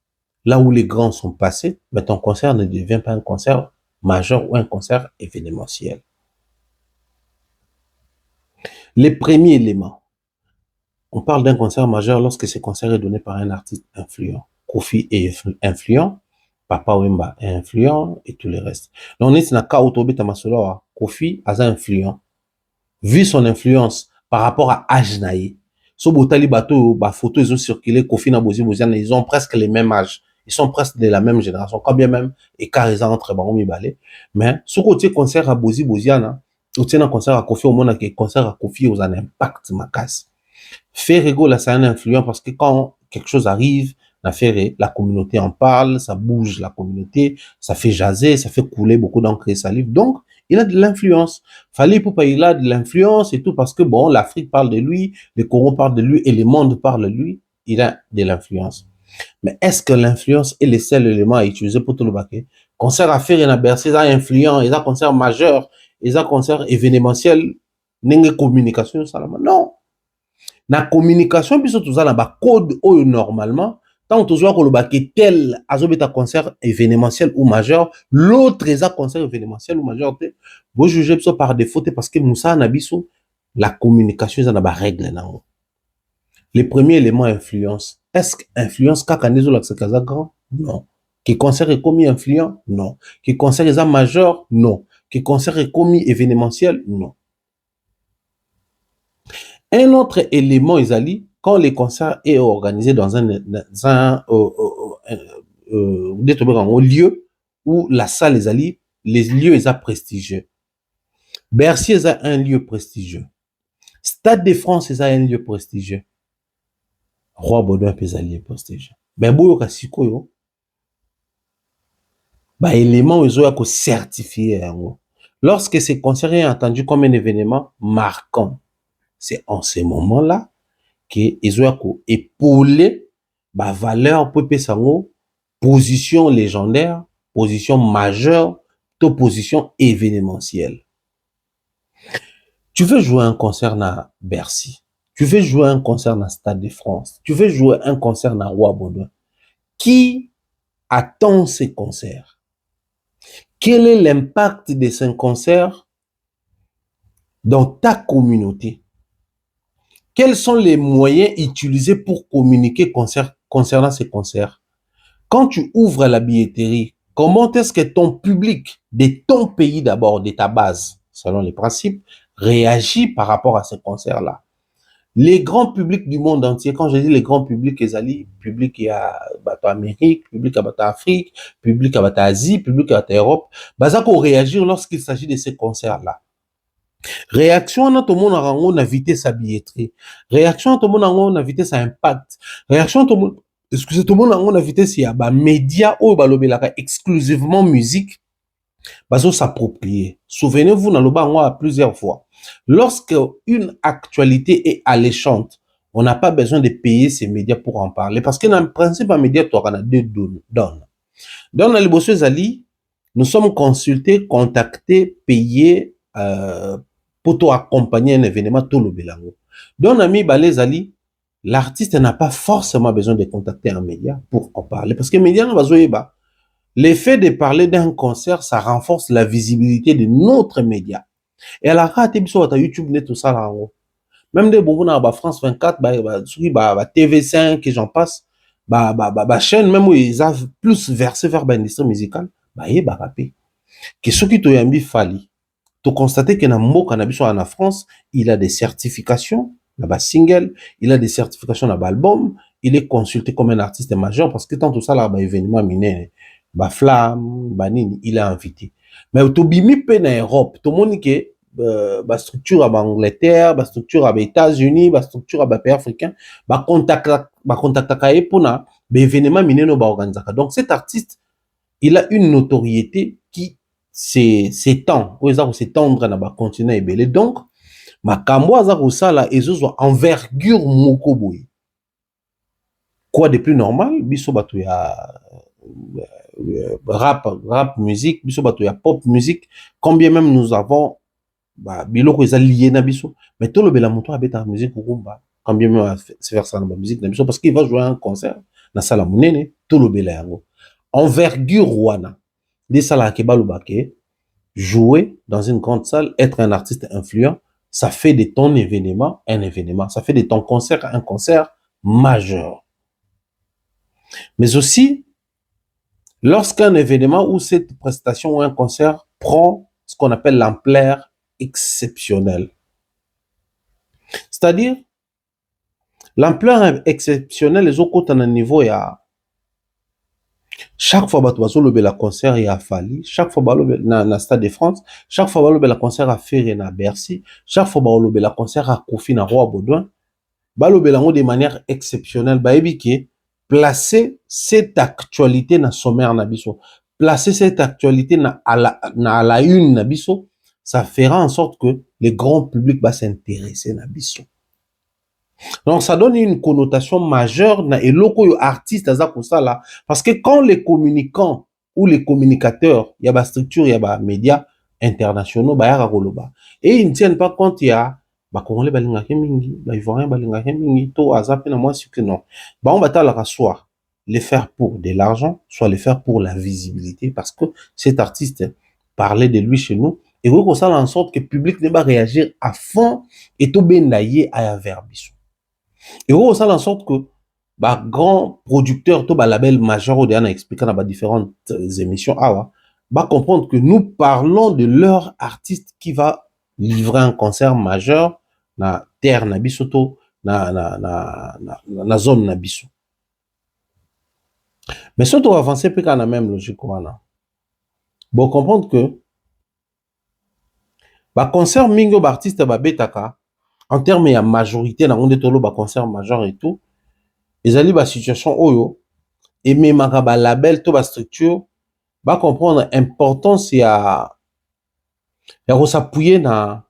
Speaker 1: là où les grands sont passés, mais ton concert ne devient pas un concert majeur ou un concert événementiel. Les premiers éléments. On parle d'un concert majeur lorsque ce concert est donné par un artiste influent. Kofi est influent, Papa Wemba est influent et tout le reste. Donc, on est dans le cas où Kofi est influent. Vu son influence par rapport à Ajnaï, so botali bato, photo ils ont circulé, Kofi na bozi, ils ont presque les mêmes âges. ils sont presque de la même génération, quand bien même, écart ils entre Bango Mibale. Mais, ce côté concert à Bozi Boziana, ou tiens un concert à Kofi, au monde, qui concert à Kofi, aux un impact, ma casse. Faire rigoler, c'est un influent parce que quand quelque chose arrive, la communauté en parle, ça bouge la communauté, ça fait jaser, ça fait couler beaucoup d'encre et salive. Donc, il a de l'influence. Fallait pour pas, il a de l'influence et tout parce que bon, l'Afrique parle de lui, les Congo parlent de lui et le monde parle de lui. Il a de l'influence. Mais est-ce que l'influence est le seul élément à utiliser pour tout le baquet? Concert à faire, il y a Bercy, il a influent, il a concert majeur, il a concert événementiel, n'est communication, ça non. Na communication biso toza na ba code oyo normalement tant tozoa koloba ke tel azobeta concert événementiel ou majeur, l'autre eza concert événementiel ou majeur te bo juger biso par défaut te parce que musa na biso la communication eza na ba règle nango. Le premier élément influence. Est-ce que influence kaka ndezo la kaza grand? Non. Que concert est commis influent? Non. Que concert est majeur? Non. Que concert est commis événementiel? Non. Un autre élément, Isali, quand les concerts est organisé dans un lieu où la salle, Isali, les lieux sont prestigieux. Bercy est un lieu prestigieux. Stade de France est un lieu prestigieux. Roi Baudouin est un lieu prestigieux. Ben, boyo kasiko yo. Bah, élément, ils ont certifié. Lorsque ces concerts est entendu comme un événement marquant, c'est en ce moment-là qu'ils ont épaulé la valeur pour sango position légendaire, position majeure, position événementielle. Tu veux jouer un concert à Bercy, tu veux jouer un concert à Stade de France, tu veux jouer un concert à Roi Baudouin. Qui attend ces concerts? Quel est l'impact de ces concerts dans ta communauté? Quels sont les moyens utilisés pour communiquer concernant ces concerts? Quand tu ouvres la billetterie, comment est-ce que ton public, de ton pays d'abord, de ta base, selon les principes, réagit par rapport à ces concerts-là? Les grands publics du monde entier, quand je dis les grands publics, les public qui a Amérique, public à Afrique, public à Asie, public à Europe, ça qu'on réagir lorsqu'il s'agit de ces concerts-là. Réaction à tout le monde on a évité sa billetterie. Réaction à tout le monde on a évité sa impact. Réaction à tout le monde, excusez tout le monde on a évité s'il y a bah médias ou bah l'obélaka exclusivement musique, bah ça s'approprier. Souvenez-vous dans le bas à plusieurs fois. Lorsque une actualité est alléchante, on n'a pas besoin de payer ces médias pour en parler parce que dans le principe un média tu as deux donnes. Dans les bosses Ali, nous sommes consultés, contactés, payés pour accompagner un événement tout le bélango. Donc, ami Balezali, l'artiste n'a pas forcément besoin de contacter un média pour en parler. Parce que les médias, l'effet de parler d'un concert, ça renforce la visibilité de notre média. Et à la rate, sur YouTube, tout ça, là, même des bonbons dans France 24, TV5, et j'en passe, chaîne, même où ils ont plus versé vers l'industrie musicale, que ceux qui t'ont mis fali. Tu constates que en France, il a des certifications, single, il a des certifications album, il est consulté comme un artiste majeur parce que tant tout ça là, événement miné, flamme, il est invité. Mais au Tobimi en Europe, tout le monde qui structure à Angleterre, structure à États-Unis, structure à pays africain, contact pour na événement miné no organiser. Donc cet artiste, il a une notoriété qui s'étend, ou s'étendre dans le continent ebele. Donc, makambo aza kosala ezozo envergure moko boye. Quoi de plus normal, biso bato ya rap musique, biso bato ya pop musique, combien même nous avons biloko eza lié na biso, mais tout le bela moto abeta musique rumba, combien même se faire ça dans la musique na biso parce qu'il va jouer un concert na sala munene, tout le bela yango. Envergure wana. Des salles qui jouer dans une grande salle, être un artiste influent, ça fait de ton événement un événement, ça fait de ton concert un concert majeur. Mais aussi, lorsqu'un événement ou cette prestation ou un concert prend ce qu'on appelle l'ampleur exceptionnelle. C'est-à-dire, l'ampleur exceptionnelle, les autres à un niveau, il y a Chaque fois bato bazolobe la concert ya Fali, chaque fois balobe na Stade de France, chaque fois balobe la concert à Ferré na Bercy, chaque fois balobe la concert à Kofi na Roi Baudouin, balobe lango de manière exceptionnelle, baebi ke placer cette actualité na sommaire na biso, placer cette actualité à la une na biso, ça fera en sorte que le grand public va s'intéresser na biso. Donc, ça donne une connotation majeure na eloko yo artiste aza kosala, parce que quand les communicants ou les communicateurs, il y a ba structure, il y a ba médias internationaux, ba yaka koloba. Et ils ne tiennent pas compte, il y a ba Congolais balingaki mingi, ba Ivoiriens balingaki mingi, to aza pe na moi que non. Ba on batalaka soit les faire pour de l'argent, soit les faire pour la visibilité, parce que cet artiste parlait de lui chez nous, et vous ça en sorte que le public ne va réagir à fond, et tout bendaye à verbiso. Et on ça en sorte que bah grand producteur tout bah label majeur au dernier expliquant dans différentes émissions bah comprendre que nous parlons de leur artiste qui va livrer un concert majeur na terre na bisoto na zone na biso. Mais surtout avancer plus qu'à la même logique voilà. Bon comprendre que bah concert mingo bah artiste bah betaka en termes de majorité na onde tolo bah concert majeur et tout. Ezali ba situation oyo et même ba label to ba structure ba comprendre importance ya s'appuyer na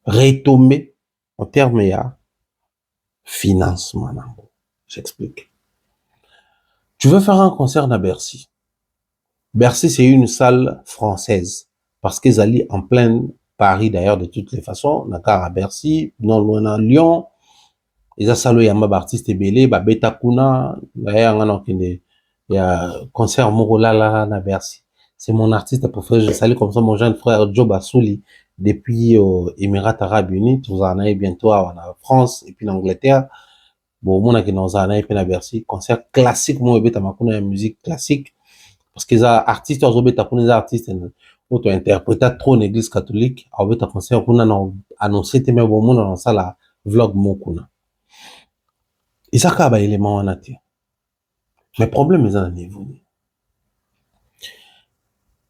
Speaker 1: retomber en termes ya financement. J'explique. Tu veux faire un concert à Bercy. Bercy c'est une salle française parce qu'ils allaient en plein Paris d'ailleurs de toutes les façons, Dakar à Bercy, non loin à Lyon. Eza salo ya mba artiste ebele ba beta kuna ya ngana okende ya concert moko la na Bercy. C'est mon artiste préféré, je salue comme ça mon jeune frère Joe Bassouli depuis Émirats Arabes Unis, tout en a bientôt en France et puis en Angleterre. Bon mon aki dans en a puis na Bercy, concert classique mo beta makuna musique classique parce que les artistes aux beta kuna les artistes auto interpréter trop l'église catholique, au beta concert kuna na annoncer te mais bon mon dans ça la vlog mo kuna. Et ça, c'est un élément en nature. Mais le problème est à niveau.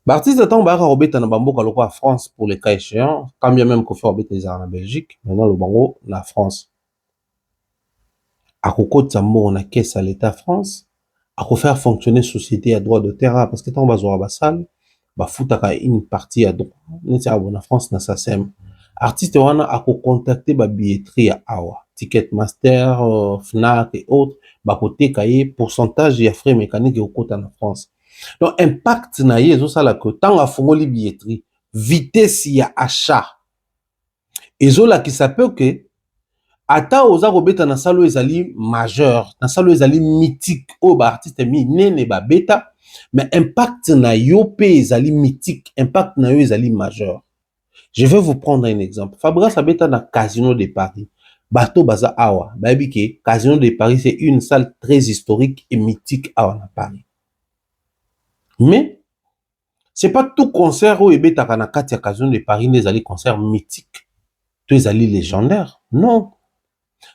Speaker 1: L'artiste de temps, il y a un bango en France pour les cas échéants, quand bien même qu'on fait des en Belgique, maintenant le bango la France. À côté de ça, on a caisse à l'État France, à faire fonctionner société à droit de terrain, parce que tant on va la salle, bah foutaka une partie à droit. En France, na ça sème. Artiste wana a contacter ba billetterie à Awa, Ticketmaster, Fnac et autres, ba côté cahier pourcentage ya frais mécaniques au côté en France. Donc impact na yezo ça la que tant a fongoli billetterie, vitesse ya achat. Ezo la qui s'appelle que ata oza kobeta na salo ezali majeur, na salo ezali mythique o ba artiste mi nene ba beta, mais impact na yo pe ezali mythique, impact na yo ezali majeur. Je vais vous prendre un exemple. Fabregas habita dans le Casino de Paris. Bateau Baza Awa. Babike, Casino de Paris, c'est une salle très historique et mythique à Paris. Mais, c'est pas tout concert où Ebeta Kanakati à Casino de Paris, les alliés concerts mythiques. Tous les alliés légendaires. Non.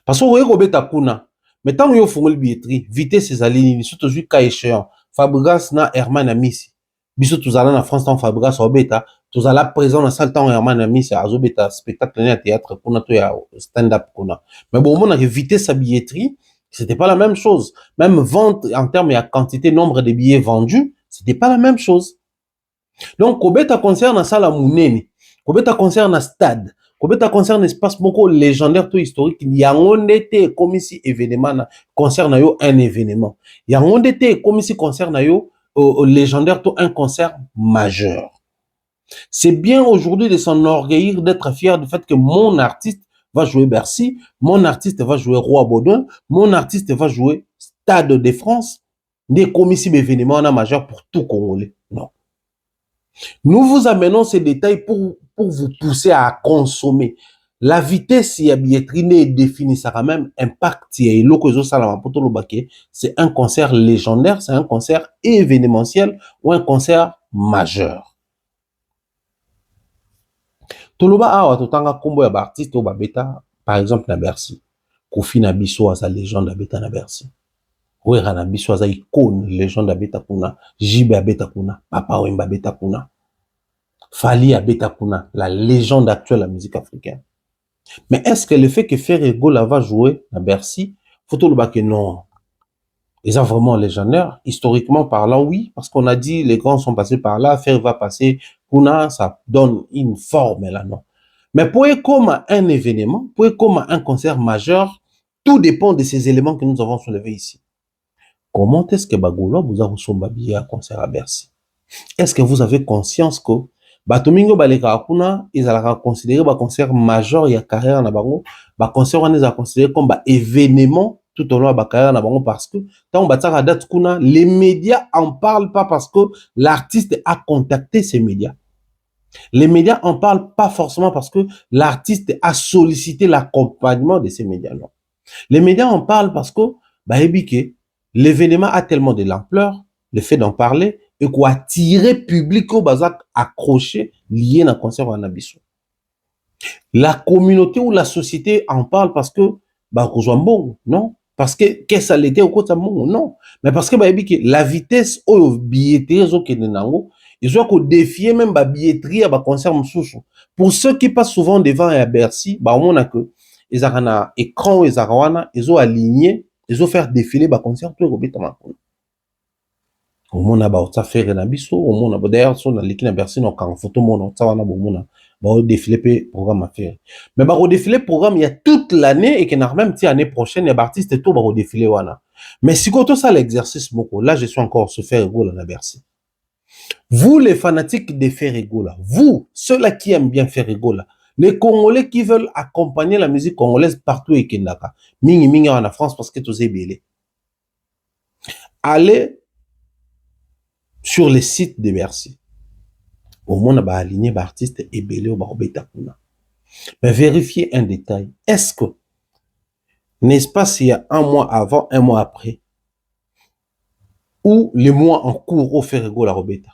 Speaker 1: Parce que vous voyez Ebeta Kuna. Mais tant que vous faites le billetterie, vitesse ces alliés, surtout vu cas échéant. Fabregas na Herman Amissi. Biso tous allons en France, tant Fabregas Obeta. Tous à la présent dans la salle temps Herman Ami c'est azobeta spectacle à théâtre kuna to ya stand up kuna mais bon on a évité sa billetterie, c'était pas la même chose, même vente en termes de quantité nombre de billets vendus, c'était pas la même chose. Donc kobeta concert na salle munene, kobeta concert na stade, kobeta concert na espace moko légendaire to historique, yango ndete comme si événement na concert na yo un événement, yango ndete comme si concert na yo légendaire to un concert majeur. C'est bien aujourd'hui de s'enorgueillir, d'être fier du fait que mon artiste va jouer Bercy, mon artiste va jouer Roi Baudouin, mon artiste va jouer Stade de France, des commissions d'événements majeurs pour tout Congolais. Non. Nous vous amenons ces détails pour vous pousser à consommer. La vitesse y a billetterie n'est définie, ça quand même impact. C'est un concert légendaire, c'est un concert événementiel ou un concert majeur. Toloba awa totanga kombo ya ba artiste o ba beta par exemple na Bercy. Kofi na biso sa légende na beta na Bercy. Wera na biso aza icône, légende abeta kuna, Jibe abeta kuna, Papa Wemba abeta kuna, Fali abeta kuna, la légende actuelle de la musique africaine. Mais est-ce que le fait que Ferregola va jouer à Bercy, faut tout le bas que non. Ils sont vraiment légendaires, historiquement parlant, oui, parce qu'on a dit les grands sont passés par là, Fer va passer, kuna, ça donne une forme là, non. Mais pour être comme un événement, pour être comme un concert majeur, tout dépend de ces éléments que nous avons soulevés ici. Comment est-ce que Bagolo vous a reçu un concert à Bercy? Est-ce que vous avez conscience que Batomingo Baleka Kuna, ils allaient considérer un concert majeur et carrière na bango, concert on les a considéré comme un événement tout au long de la carrière na bango parce que tant on date Kuna, les médias en parlent pas parce que l'artiste a contacté ces médias. Les médias en parlent pas forcément parce que l'artiste a sollicité l'accompagnement de ces médias, non. Les médias en parlent parce que l'événement a tellement de l'ampleur, le fait d'en parler, et quoi attirer public au bazar accroché lié à un concert en abisso. La communauté ou la société en parle parce que bon, non, parce que qu'est-ce ça l'était au côté bon, non, mais parce que la vitesse au billetterie au kenenango, ils ont défier même la billetterie à ba concert msoussou. Pour ceux qui passent souvent devant à Bercy, on a que ils ont un écran, ils ont aligné, ils ont fait défiler ba concert tout au bétama. Au monde a ça faire na biso, au monde a d'ailleurs son na l'équipe na Bercy no kan photo mon ça wana bomona ba défiler programme à faire. Mais ba défiler programme il y a toute l'année et que na même année prochaine les artistes tout ba défiler wana. Mais si quand ça l'exercice beaucoup, là je suis encore se faire égaux na Bercy. Vous les fanatiques de Ferregola, vous ceux-là qui aiment bien Ferregola, les Congolais qui veulent accompagner la musique congolaise partout et Kendaka, mingi en France parce que tous est belé. Allez sur les sites de Bercy. Au moins, on a aligné l'artiste et belé au barobeta kuna. Mais vérifiez un détail. Est-ce que, n'est-ce pas s'il y a un mois avant, un mois après, ou les mois en cours au Ferrego la robeta,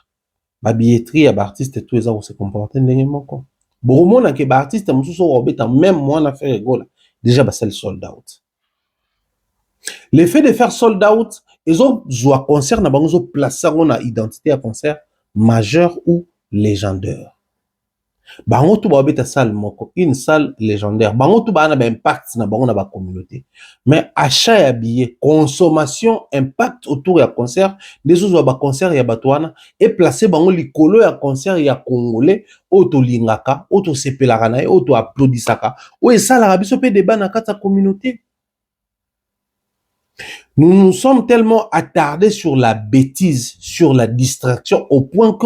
Speaker 1: la billetterie à l'artiste et tous les ans se comportent ndengement quoi. Bon, au moins, que l'artiste moussou so robeta, même moi na Ferrego là, déjà, c'est le sold out. Le fait de faire sold out, ils ont joué concert, ils ont placé une identité à concert majeur ou légendaire. Bango tout ba beta salle moko, une salle légendaire. Bango tout ba na impact na bango na ba communauté. Mais achat ya billet, consommation, impact autour ya concert, des autres ba concert ya batouana et placer bango likolo ya concert ya congolais, auto lingaka, auto sepelaka na, auto applaudissaka. O et ça la biso pe débat na kata communauté. Nous nous sommes tellement attardés sur la bêtise, sur la distraction, au point que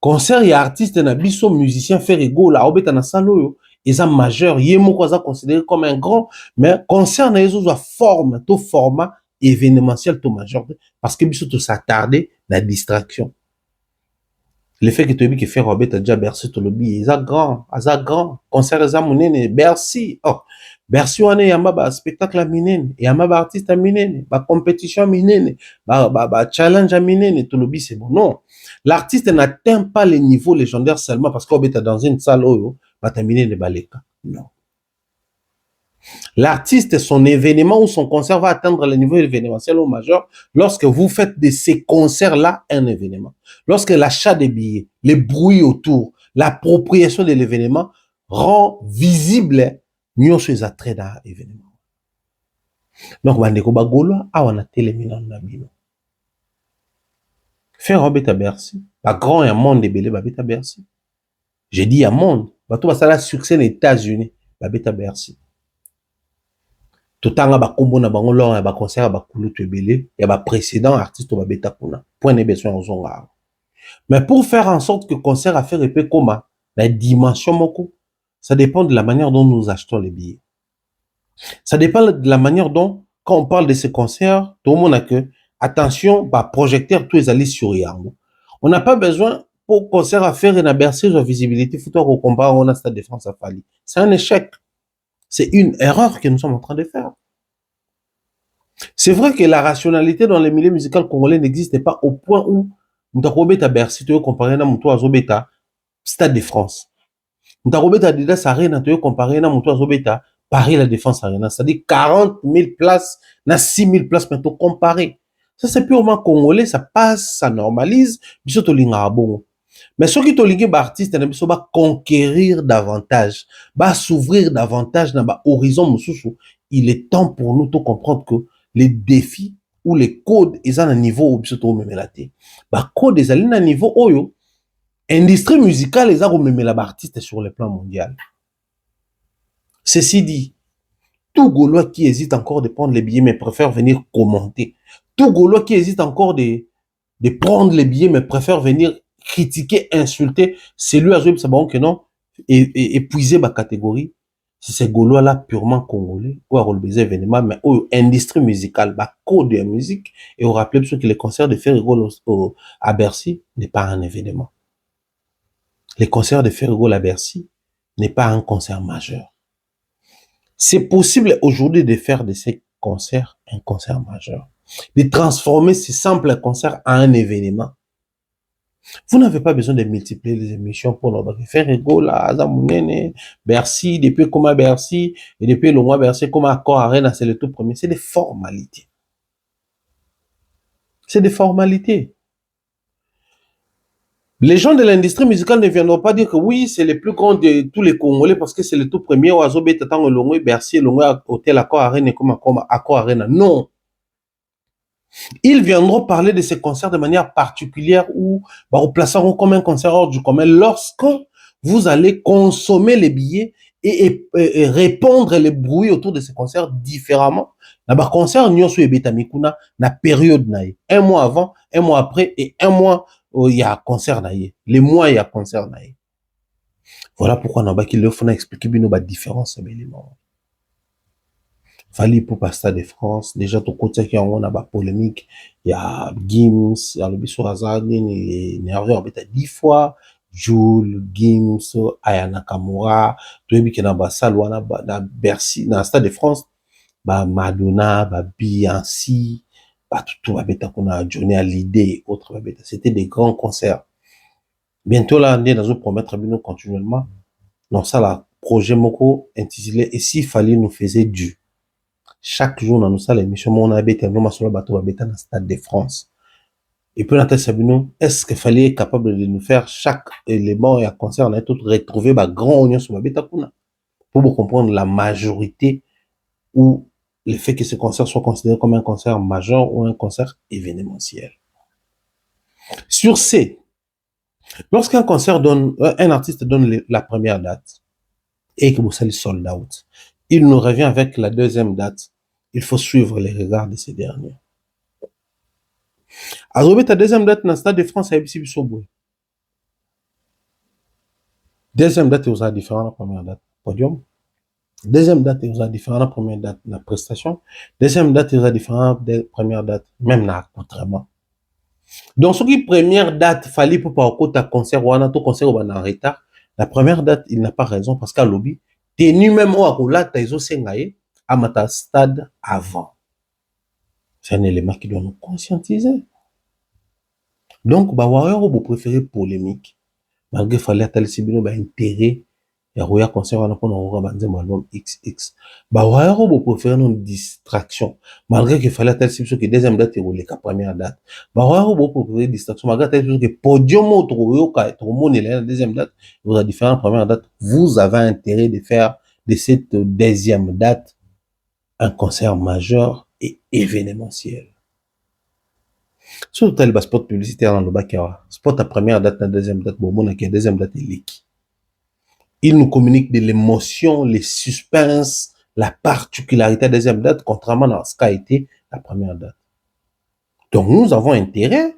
Speaker 1: concert et artiste na biso musicien Ferregola obeta na saloyo, ils sont majeurs, yemo quoi considéré comme un grand, mais concert na yezo a forme, to format événementiel to majeur, parce que biso to s'attarder la distraction. Le fait que tu dis que faire Robert a déjà Bercy to lobby, ils sont grand, concert les amounene Bercy, oh. Bercy wane yamba ba spectacle a minene, yamba ba artiste a minene, ba compétition a minene, ba challenge a minene, tout le bi c'est bon. Non. L'artiste n'atteint pas les niveaux légendaires seulement parce qu'on est dans une salle où ba terminer les baleka. Non. L'artiste, son événement ou son concert va atteindre le niveau événementiel ou majeur lorsque vous faites de ces concerts-là un événement. Lorsque l'achat des billets, les bruits autour, l'appropriation de l'événement rend visible mieux ces attraits d'un événement. Donc, bandeko bagolo awana télémina na bino. Faire Robert à Bercy, pas grand et un monde de belé babet à Bercy. J'ai dit un monde, bato basala succès aux États-Unis, babet à Bercy. Tout en ba kombo na bango lors ba concert ba kulutu belé, ya ba précédent artiste babet à kuna. Point de besoin aux zonga. Mais pour faire en sorte que concert a fait répéter comme la dimension moko, ça dépend de la manière dont nous achetons les billets. Ça dépend de la manière dont, quand on parle de ces concerts, tout le monde a que, attention, bah, projecteur, tous les alliés sur Yango. On n'a pas besoin, pour concert à faire une Bercy de visibilité, il faut qu'on compare on a Stade de France à Fali. C'est un échec. C'est une erreur que nous sommes en train de faire. C'est vrai que la rationalité dans les milieux musicaux congolais n'existe pas au point où, nous avons à Bercy, tu veux comparer à Moutou Azobeta, Stade de France. Nous avons à Didas Arena, tu veux comparer à Moutou Azobeta, Paris La Défense Arena, c'est-à-dire 40 000 places, na 6 000 places maintenant comparé. Ça c'est purement congolais, ça passe, ça normalise, biso to linga bon. Mais ceux qui tolingi ba artiste na biso ba conquérir davantage, ba s'ouvrir davantage na ba horizon mususu, il est temps pour nous de comprendre que les défis ou les codes ils ont un niveau où biso to memela te. Ba code ils ont un niveau oyo industrie musicale ils ont memela ba artiste sur le plan mondial. Ceci dit, tout Gaulois qui hésite encore de prendre les billets mais préfère venir commenter. Tout Gaulois qui hésite encore de prendre les billets mais préfère venir critiquer, insulter, c'est lui à jouer, c'est bon que non, et épuiser ma catégorie. C'est ces Gaulois-là purement congolais, ou à relever événement, mais ou industrie musicale, bah, code de la musique, et on rappelle que les concerts de Ferrigol à Bercy n'est pas un événement. Les concerts de Ferrigol à Bercy n'est pas un concert majeur. C'est possible aujourd'hui de faire de ces concerts un concert majeur, de transformer ces simples concerts en un événement. Vous n'avez pas besoin de multiplier les émissions pour nous faire rigoler là, Azamounene, Bercy, depuis comment Bercy, et depuis le mois Bercy, comment Accor Arena, c'est le tout premier. C'est des formalités. C'est des formalités. Les gens de l'industrie musicale ne viendront pas dire que oui, c'est le plus grand de tous les Congolais parce que c'est le tout premier. Oazo Betatang, Longwe, Bercy, Longwe, Hôtel Accor Arena, comme Accor Arena. Non. Ils viendront parler de ces concerts de manière particulière ou replaceront comme un concert hors du commun lorsque vous allez consommer les billets et répondre les bruits autour de ces concerts différemment. Dans le concert, nous sommes Betamikuna, na période naïe. Un mois avant, un mois après et un mois, il y a concert naïe. Les mois, il y a concert naïe. Voilà pourquoi nous avons expliqué la différence. Fali pour Pasta de France, déjà tout côté qui on a ba polémique, il y a Gims, il y a le biso Hazard, il nerveux en 10 fois, Jules, Gims, Ayana Nakamura, tout le qui na ba Salwana, ba Bercy, dans Stade de France, ba Madonna, ba Beyoncé, ba tout ba beta qu'on a Johnny Hallyday, autres ba beta. C'était des grands concerts. Bientôt là, on est dans un promettre nous continuellement. Donc ça là, projet moko intitulé et s'il fallait nous faisait du. Chaque jour, dans nos salles d'émission, on a habité dans le Stade de France. Et puis, est-ce qu'il fallait être capable de nous faire chaque élément et à concert, on a tout retrouvé, grand oignon sur la pour comprendre la majorité ou le fait que ce concert soit considéré comme un concert majeur ou un concert événementiel. Sur ce, lorsqu'un concert donne, un artiste donne la première date et que vous allez sold out, il nous revient avec la deuxième date. Il faut suivre les regards de ces derniers. Azobé, ta deuxième date dans le Stade de France à Ebisi Bissoboué. Deuxième date, il y a différent de la première date. Podium. Deuxième date, il y a différent de la première date. La prestation. Deuxième date, il y a différent de la première date. Même là, contrairement. Donc, ce qui première date, fallait pour pas au ta concert ou un autre concert ou en retard. La première date, il n'a pas raison parce qu'à lobby, tenu même au Akola, Taizo Sengaye, à Mata Stade avant. C'est un élément qui doit nous conscientiser. Donc, vous préférez polémique. Malgré qu'il fallait tel sibino intérêt, il y a un concert on a un album XX. Vous préférez une distraction. Malgré qu'il fallait tel sibino que deuxième date et la première date. Vous préférez distraction. Malgré tel sibino que podium ou tout la deuxième date, vous avez différentes première date. Vous avez intérêt de faire de cette deuxième date un concert majeur et événementiel. Surtout le spot publicitaire dans le bac, spot à première date, la deuxième date, bon, la deuxième date est liquide. Il nous communique de l'émotion, les suspens, la particularité de la deuxième date, contrairement à ce qu'a été la première date. Donc, nous avons intérêt.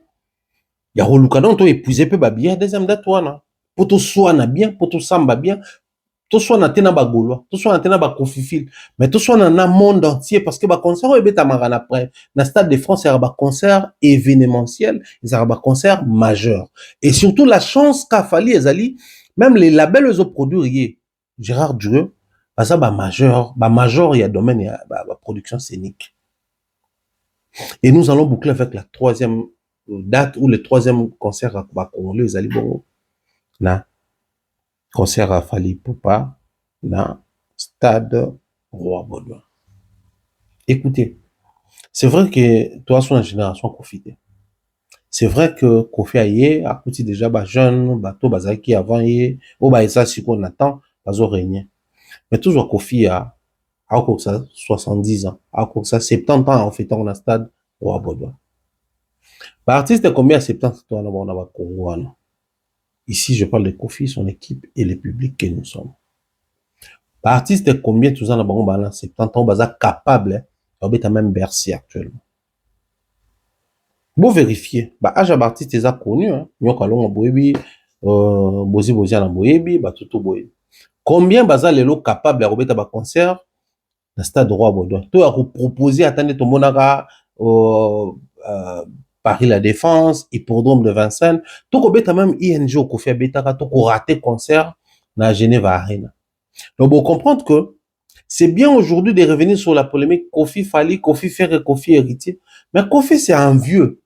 Speaker 1: Il y a un peu épuisé, peu bien, la deuxième date, pour tout soit bien, pour tout samba bien, tout soit na tena ba Gaulois, tout soit na tena ba Kofifil, mais tout soit na monde entier parce que ba concert au beta marana après na Stade de France il y a ba concert événementiel, il y a ba concert majeur et surtout la chance qu'a fallu ezali même les labels aux produits Gérard Dureux ça ba majeur il y a domaine il y a ba production scénique. Et nous allons boucler avec la troisième date ou le troisième concert à ba congolais ezali bon na concert à Fali Poupa dans Stade Roi Baudouin. Écoutez, c'est vrai que toi, sur la génération Kofi. C'est vrai que Kofi Aye a coûté déjà ba jeune, bateau bazaki avant yé, ou ba esa si qu'on attend, bazo régner. Mais toujours Kofi a quoi ça 70 ans, a quoi ça 70 ans en fait on a stade Roi Baudouin. Bah artiste combien à 70 ans on a Congo non. Ici je parle de Kofi, son équipe et le public que nous sommes. Bah artiste combien tous ans on a 70 ans baza capable, on est même Bercy actuellement. Bon vérifier bah âge à artiste est connu hein nyoka longa boyebi bozi na boyebi ba tutu boyebi combien baza lelo capable ya robeta ba concert na stade Roi Baudouin to ya proposer attendez to monaka Paris la Défense hippodrome de Vincennes to kobeta même ING au Kofi Abetaka to ko rater concert na Genève Arena. Donc vous comprendre que c'est bien aujourd'hui de revenir sur la polémique Kofi Fali, Kofi Ferre, Kofi Héritier, mais Kofi c'est un vieux.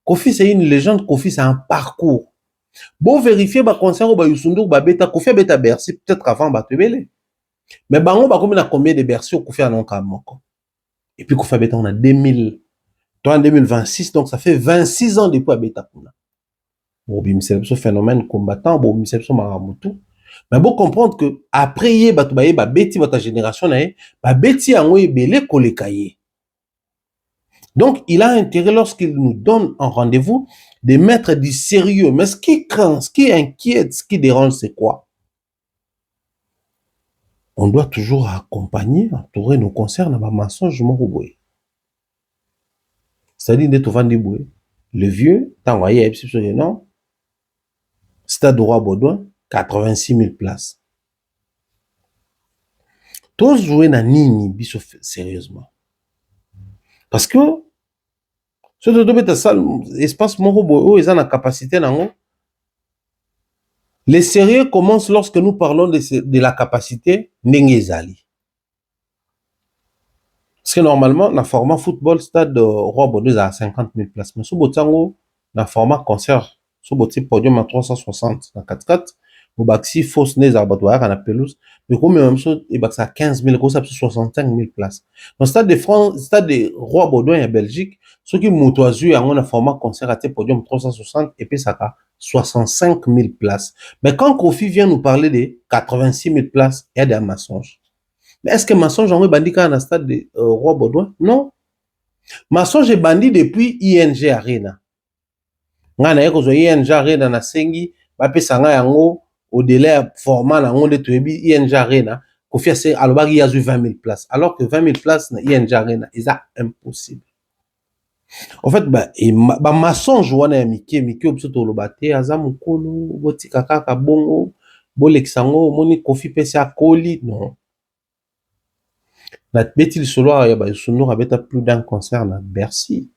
Speaker 1: Kofi, c'est une légende. Kofi, c'est un parcours. Bon, vérifier, bah, concert, bah, Youssou bah, bêta, Kofi, bêta, Bercy, peut-être avant, bah, te belé. Mais, bah, on va combien de Bercy au Kofi, en et puis, Kofi, bêta, on a 2000, toi, en 2026, donc, ça fait 26 ans depuis, bêta, bon, c'est ce phénomène combattant, bon, c'est ce maramutu. Mais bon, comprendre que, après, yé, bah, tu bah, bêti, bah, ta génération, bah, bêti, en oué, belé, kolekaye. Donc, il a intérêt, lorsqu'il nous donne un rendez-vous, de mettre du sérieux. Mais ce qui craint, ce qui inquiète, ce qui dérange, c'est quoi? On doit toujours accompagner, entourer nos concerts dans ma mensonge, mon roboué. C'est-à-dire, le vieux, t'as envoyé, non? Stade Roi Baudouin, 86 000 places. Tous jouer dans Nini, biso sérieusement. Parce que, ce espace mon roboué, ils ont la capacité, le sérieux commence lorsque nous parlons de la capacité Nengezali. Parce que normalement, dans le format football, stade Roi Baudouin a 50 000 places. Mais sur le format concert, sur le podium à 360, dans 4-4, au Baxi, fausse nez à Batouar, à la pelouse, mais comme même chose, il y a 15 000, ça 65 000 places. Dans le stade de France, stade de Roi Baudouin en Belgique, ceux qui m'autoisent en un format concert à podium 360, et puis ça a 65 000 places. Mais quand Kofi vient nous parler de 86 000 places, il y a des mensonges. Mais est-ce que mensonge en bandit quand on a stade de Roi Baudouin? Non. Mensonge est bandit depuis ING Arena. Ngana yeko zo ING Arena na sengi, bape sanga yango au-delà format na ngonde tuebi ING Arena, Kofi ase alobaki yazu 20 000 places. Alors que 20 000 places na ING Arena, c'est impossible. En fait, bah mensonge wana ya mike obsoto lobate aza mukolo, botika kaka bongo, boleksango, moni Kofi pese akoli, non. La bêtise solo ya ba Youssou abeta plus d'un concert na Bercy.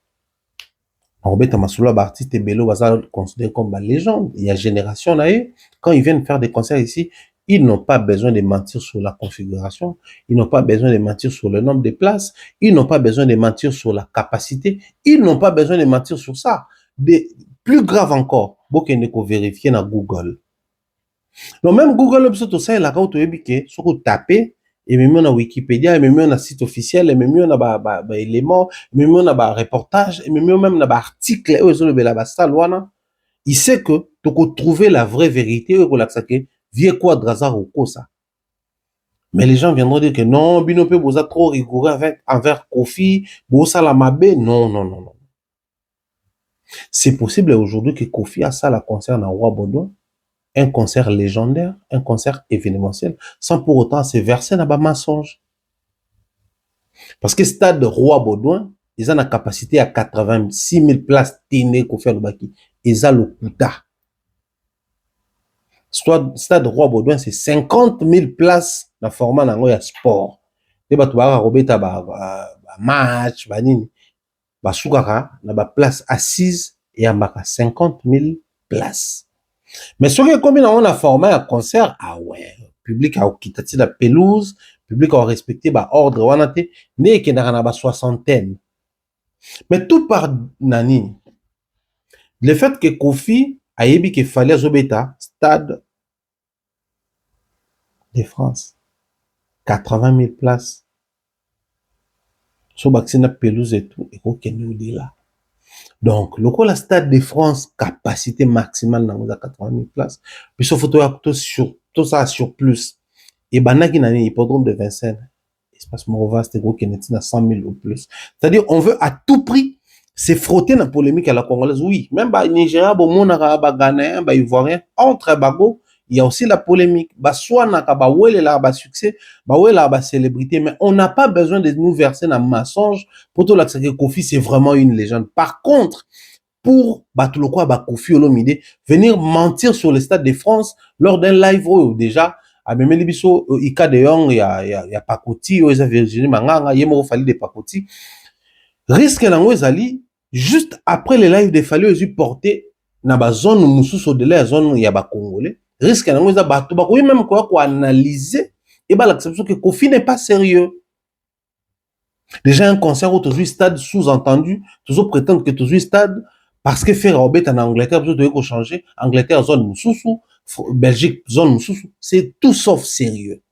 Speaker 1: On beta masolo ba artiste bello baza considéré comme ba légende. Il y a génération là quand ils viennent faire des concerts ici, ils n'ont pas besoin de mentir sur la configuration, ils n'ont pas besoin de mentir sur le nombre de places, ils n'ont pas besoin de mentir sur la capacité, ils n'ont pas besoin de mentir sur ça. Plus grave encore, bokende ko vérifier na Google. Donc même Google obsoto ça la ka to yebike soko taper et même on a Wikipédia, et même on a site officiel, et même on a éléments, et même on a reportage, et même on a article, il sait que tu peux trouver la vraie vérité, vieux quoi drazar ou quoi ça. Mais les gens viendront dire que non, Binope boza trop rigoureux envers Kofi, boza la mabe, non, non, non, non. C'est possible aujourd'hui que Kofi a ça la concerne à Roi Baudouin, un concert légendaire, un concert événementiel, sans pour autant se verser dans un mensonge. Parce que stade Roi Baudouin, ils ont la capacité à 86 000 places téné qu'on fait le baki. Ils ont le quota. Stade Roi Baudouin, c'est 50 000 places dans le format de sport. Et bah, tu vas rober ta match, banini. Bah, soukara, na place assise et à 50 000 places. Mais ce qui est comme on a formé un concert, ah ouais, public a quitté la pelouse, public a respecté bah ordre wanate, né qui n'a pas soixantaine. Mais tout par nani. Le fait que Kofi a dit qu'il fallait Zobeta, stade de France, 80 000 places, So vaccine pelouse et tout, et qu'on nous dit là. Donc, le coup, la Stade de France, capacité maximale dans 80 000 places. Puis, sauf photo, tout ça sur plus. Et banaki n'a ni hippodrome de Vincennes. Espace Morova, c'était gros qui est à 100 000 ou plus. C'est-à-dire, on veut à tout prix se frotter dans la polémique à la Congolaise. Oui, même bah, Nigeria, bon, Monara, bah, Ghanéen, bah, Ivoirien, entre Bago, il y a aussi la polémique. Bah, soit n'a bah, ouais, là, bah, succès, bah, ouais, là, bah, célébrité, mais on n'a pas besoin de nous verser dans le mensonge pour tout là que Kofi, c'est vraiment une légende. Par contre, pour Batulokwa, bah, Kofi Olomide, venir mentir sur le Stade de France lors d'un live, déjà, à même les biso, Ika de Yong, il y a Pakoti, il y a Virginie Manganga, il y a Fali de Pakoti. Risque dans les juste après les lives de Fali, ils ont porté dans la zone où nous sommes de la zone où il y a des Congolais. Risque dans les bateaux, bah, oui, même quoi analyser, et bah, l'acceptation que Kofi n'est pas sérieux. Déjà, un concert où tu stade sous-entendu, toujours prétendre que tu stade, parce que faire Robert en Angleterre, vous devez changer. Angleterre, zone Moussoussou, Belgique, zone Moussoussou. C'est tout sauf sérieux.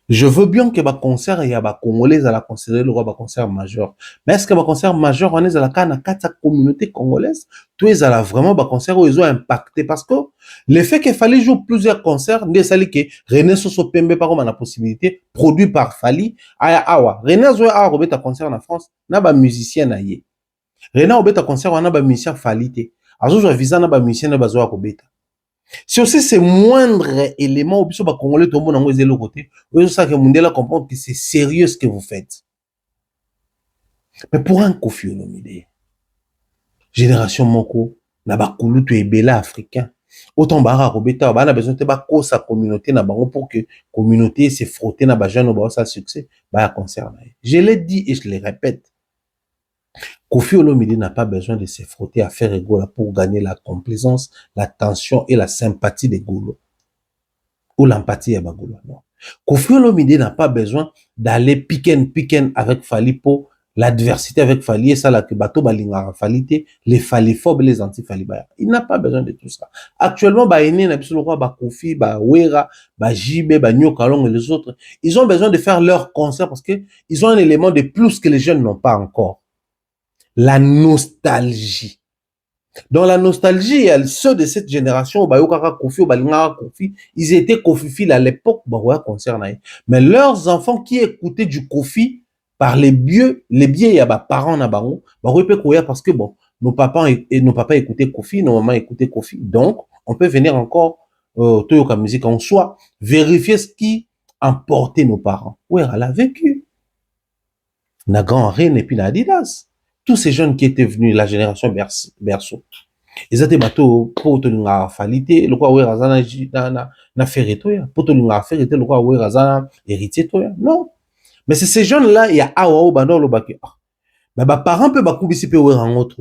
Speaker 1: Je veux bien que le concert, il y a des Congolais à la considérer le concert majeur. Mais est-ce que le concert majeur, on est à la communauté congolaise? Tout est à la vraiment le concert où ils ont impacté. Parce que le fait qu'il fallait jouer plusieurs concerts, n'est pas que René Soso Pembe par contre, la possibilité, produit par Fali, awa. René a joué à Robert concert en France, n'a pas musicien naïe. René a Robert concert, on a pas musicien Fali. Alors, je visa n'a pas musicien n'a pas joué à Robert. Si aussi ces moindres éléments, au bah, Congolais, tout le monde est de l'autre côté, vous savez que Mundela comprendre que c'est sérieux ce que vous faites. Mais pour un Kofi Olomide, génération Moko, n'a pas coulu tu es bela africain. Autant bara Robeta, on a besoin de ba sa communauté na bango pour que communauté se frotter na ba jeune ba sa succès, ba concerne. Je l'ai dit et je le répète. Kofi Olomide n'a pas besoin de se frotter à faire égaux pour gagner la complaisance, l'attention et la sympathie des Gaulois. Ou l'empathie à Bagolo. Non. Kofi Olomide n'a pas besoin d'aller piquen avec Fali pour l'adversité avec Fali et ça la que bateau balingara Falite, les Faliphobes, les anti-Falibaya. Il n'a pas besoin de tout ça. Actuellement, bah, Ene, Nabisolo Roi, bah, Kofi, bah, Wera, bah, Jibe, bah, Nyokalong et les autres, ils ont besoin de faire leur concert parce que ils ont un élément de plus que les jeunes n'ont pas encore. La nostalgie. Dans la nostalgie, ceux de cette génération, Kofi, ils étaient Kofi à l'époque, mais leurs enfants qui écoutaient du Kofi par les biais, il y a des parents parce que bon, nos papas écoutaient Kofi, nos mamans écoutaient Kofi, donc on peut venir encore Toyoka musique en soi, vérifier ce qui emportait nos parents. Ouais, elle a vécu. Na grand reine et puis na Adidas. Tous ces jeunes qui étaient venus, la génération berceau, ils étaient bateaux pour te l'unga falité, le quoi, ouais, razana, na ferré toya, pour te l'unga ferré, le quoi, ouais, razana, héritier toya. Non. Mais c'est ces jeunes-là, il y a awa ou bandor le baké. Mais bah, parents peuvent bakoubisi pe ouais, en autre.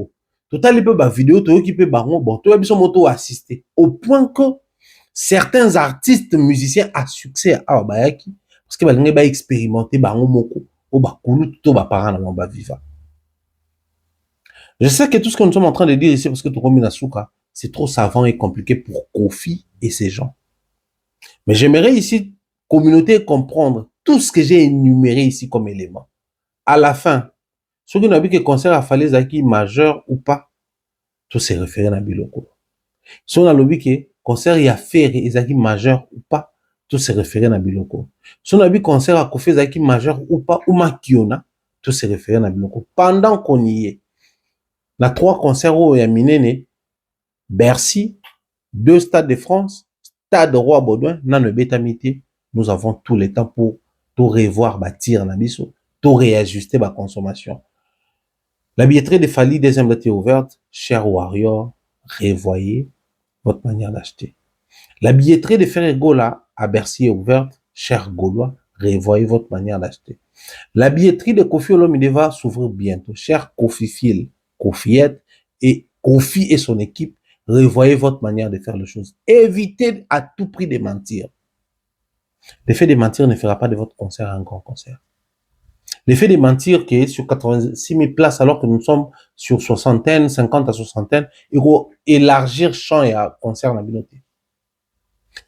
Speaker 1: Total, ils peuvent bah, vidéo, toi, qui peut baron, bon, toi, ils sont moto assister. Au point que certains artistes, musiciens à succès, ah, bah, yaki, parce que bah, ils ont expérimenté, bah, on moko, ou bah, koulou, tout, bah, parents, bah, viva. Je sais que tout ce que nous sommes en train de dire ici, parce que Tokomi Nasuka, c'est trop savant et compliqué pour Kofi et ses gens. Mais j'aimerais ici, communauté, comprendre tout ce que j'ai énuméré ici comme élément. À la fin, ceux qui n'ont vu que concert à Falaise Zaki majeur ou pas, tout s'est référé à Biloko. Si on a lobby que concert y a fait Zaki majeur ou pas, tout s'est référé à Biloko. Si on a vu concert à Kofi Zaki majeur ou pas, ou Makiona, tout s'est référé à Biloko. Pendant qu'on y est, la 3 concerts où il y a Minene, Bercy, 2 stades de France, Stade Roi Baudouin, dans le Bétamité, nous avons tout le temps pour tout revoir, bâtir en abisso, tout réajuster ma consommation. La billetterie de Fali, deuxième date est ouverte. Cher Warrior, revoyez votre manière d'acheter. La billetterie de Ferregola à Bercy est ouverte. Cher Gaulois, revoyez votre manière d'acheter. La billetterie de Kofi Olomide va s'ouvrir bientôt. Cher Kofi Phil, Kofiette et Kofi et son équipe, revoyez votre manière de faire les choses. Évitez à tout prix de mentir. L'effet de mentir ne fera pas de votre concert un grand concert. L'effet de mentir qui est sur 86 000 places alors que nous sommes sur 60, 50 à 60, il faut élargir champ et à concert en communauté.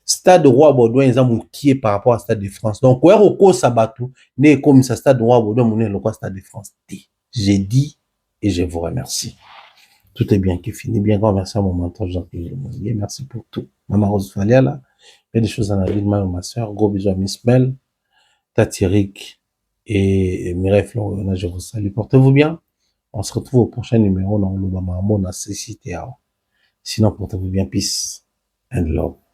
Speaker 1: Stade Roi Baudouin, ils ont qui par rapport à Stade de France. Donc, ouais, au Sabatou, né comme ça, Stade Roi Baudouin, mon le Stade de France. J'ai dit et je vous remercie. Tout est bien qui finit. Bien grand merci à mon mentor Jean-Pierre. Merci pour tout. Maman Rose Faliala, il y a des choses en avis de ma soeur. Gros bisous à Miss Mel, Tati Rick et Mireille Floriana. Je vous salue. Portez-vous bien. On se retrouve au prochain numéro dans l'Obama Mona CCTA. Sinon, portez-vous bien. Peace and love.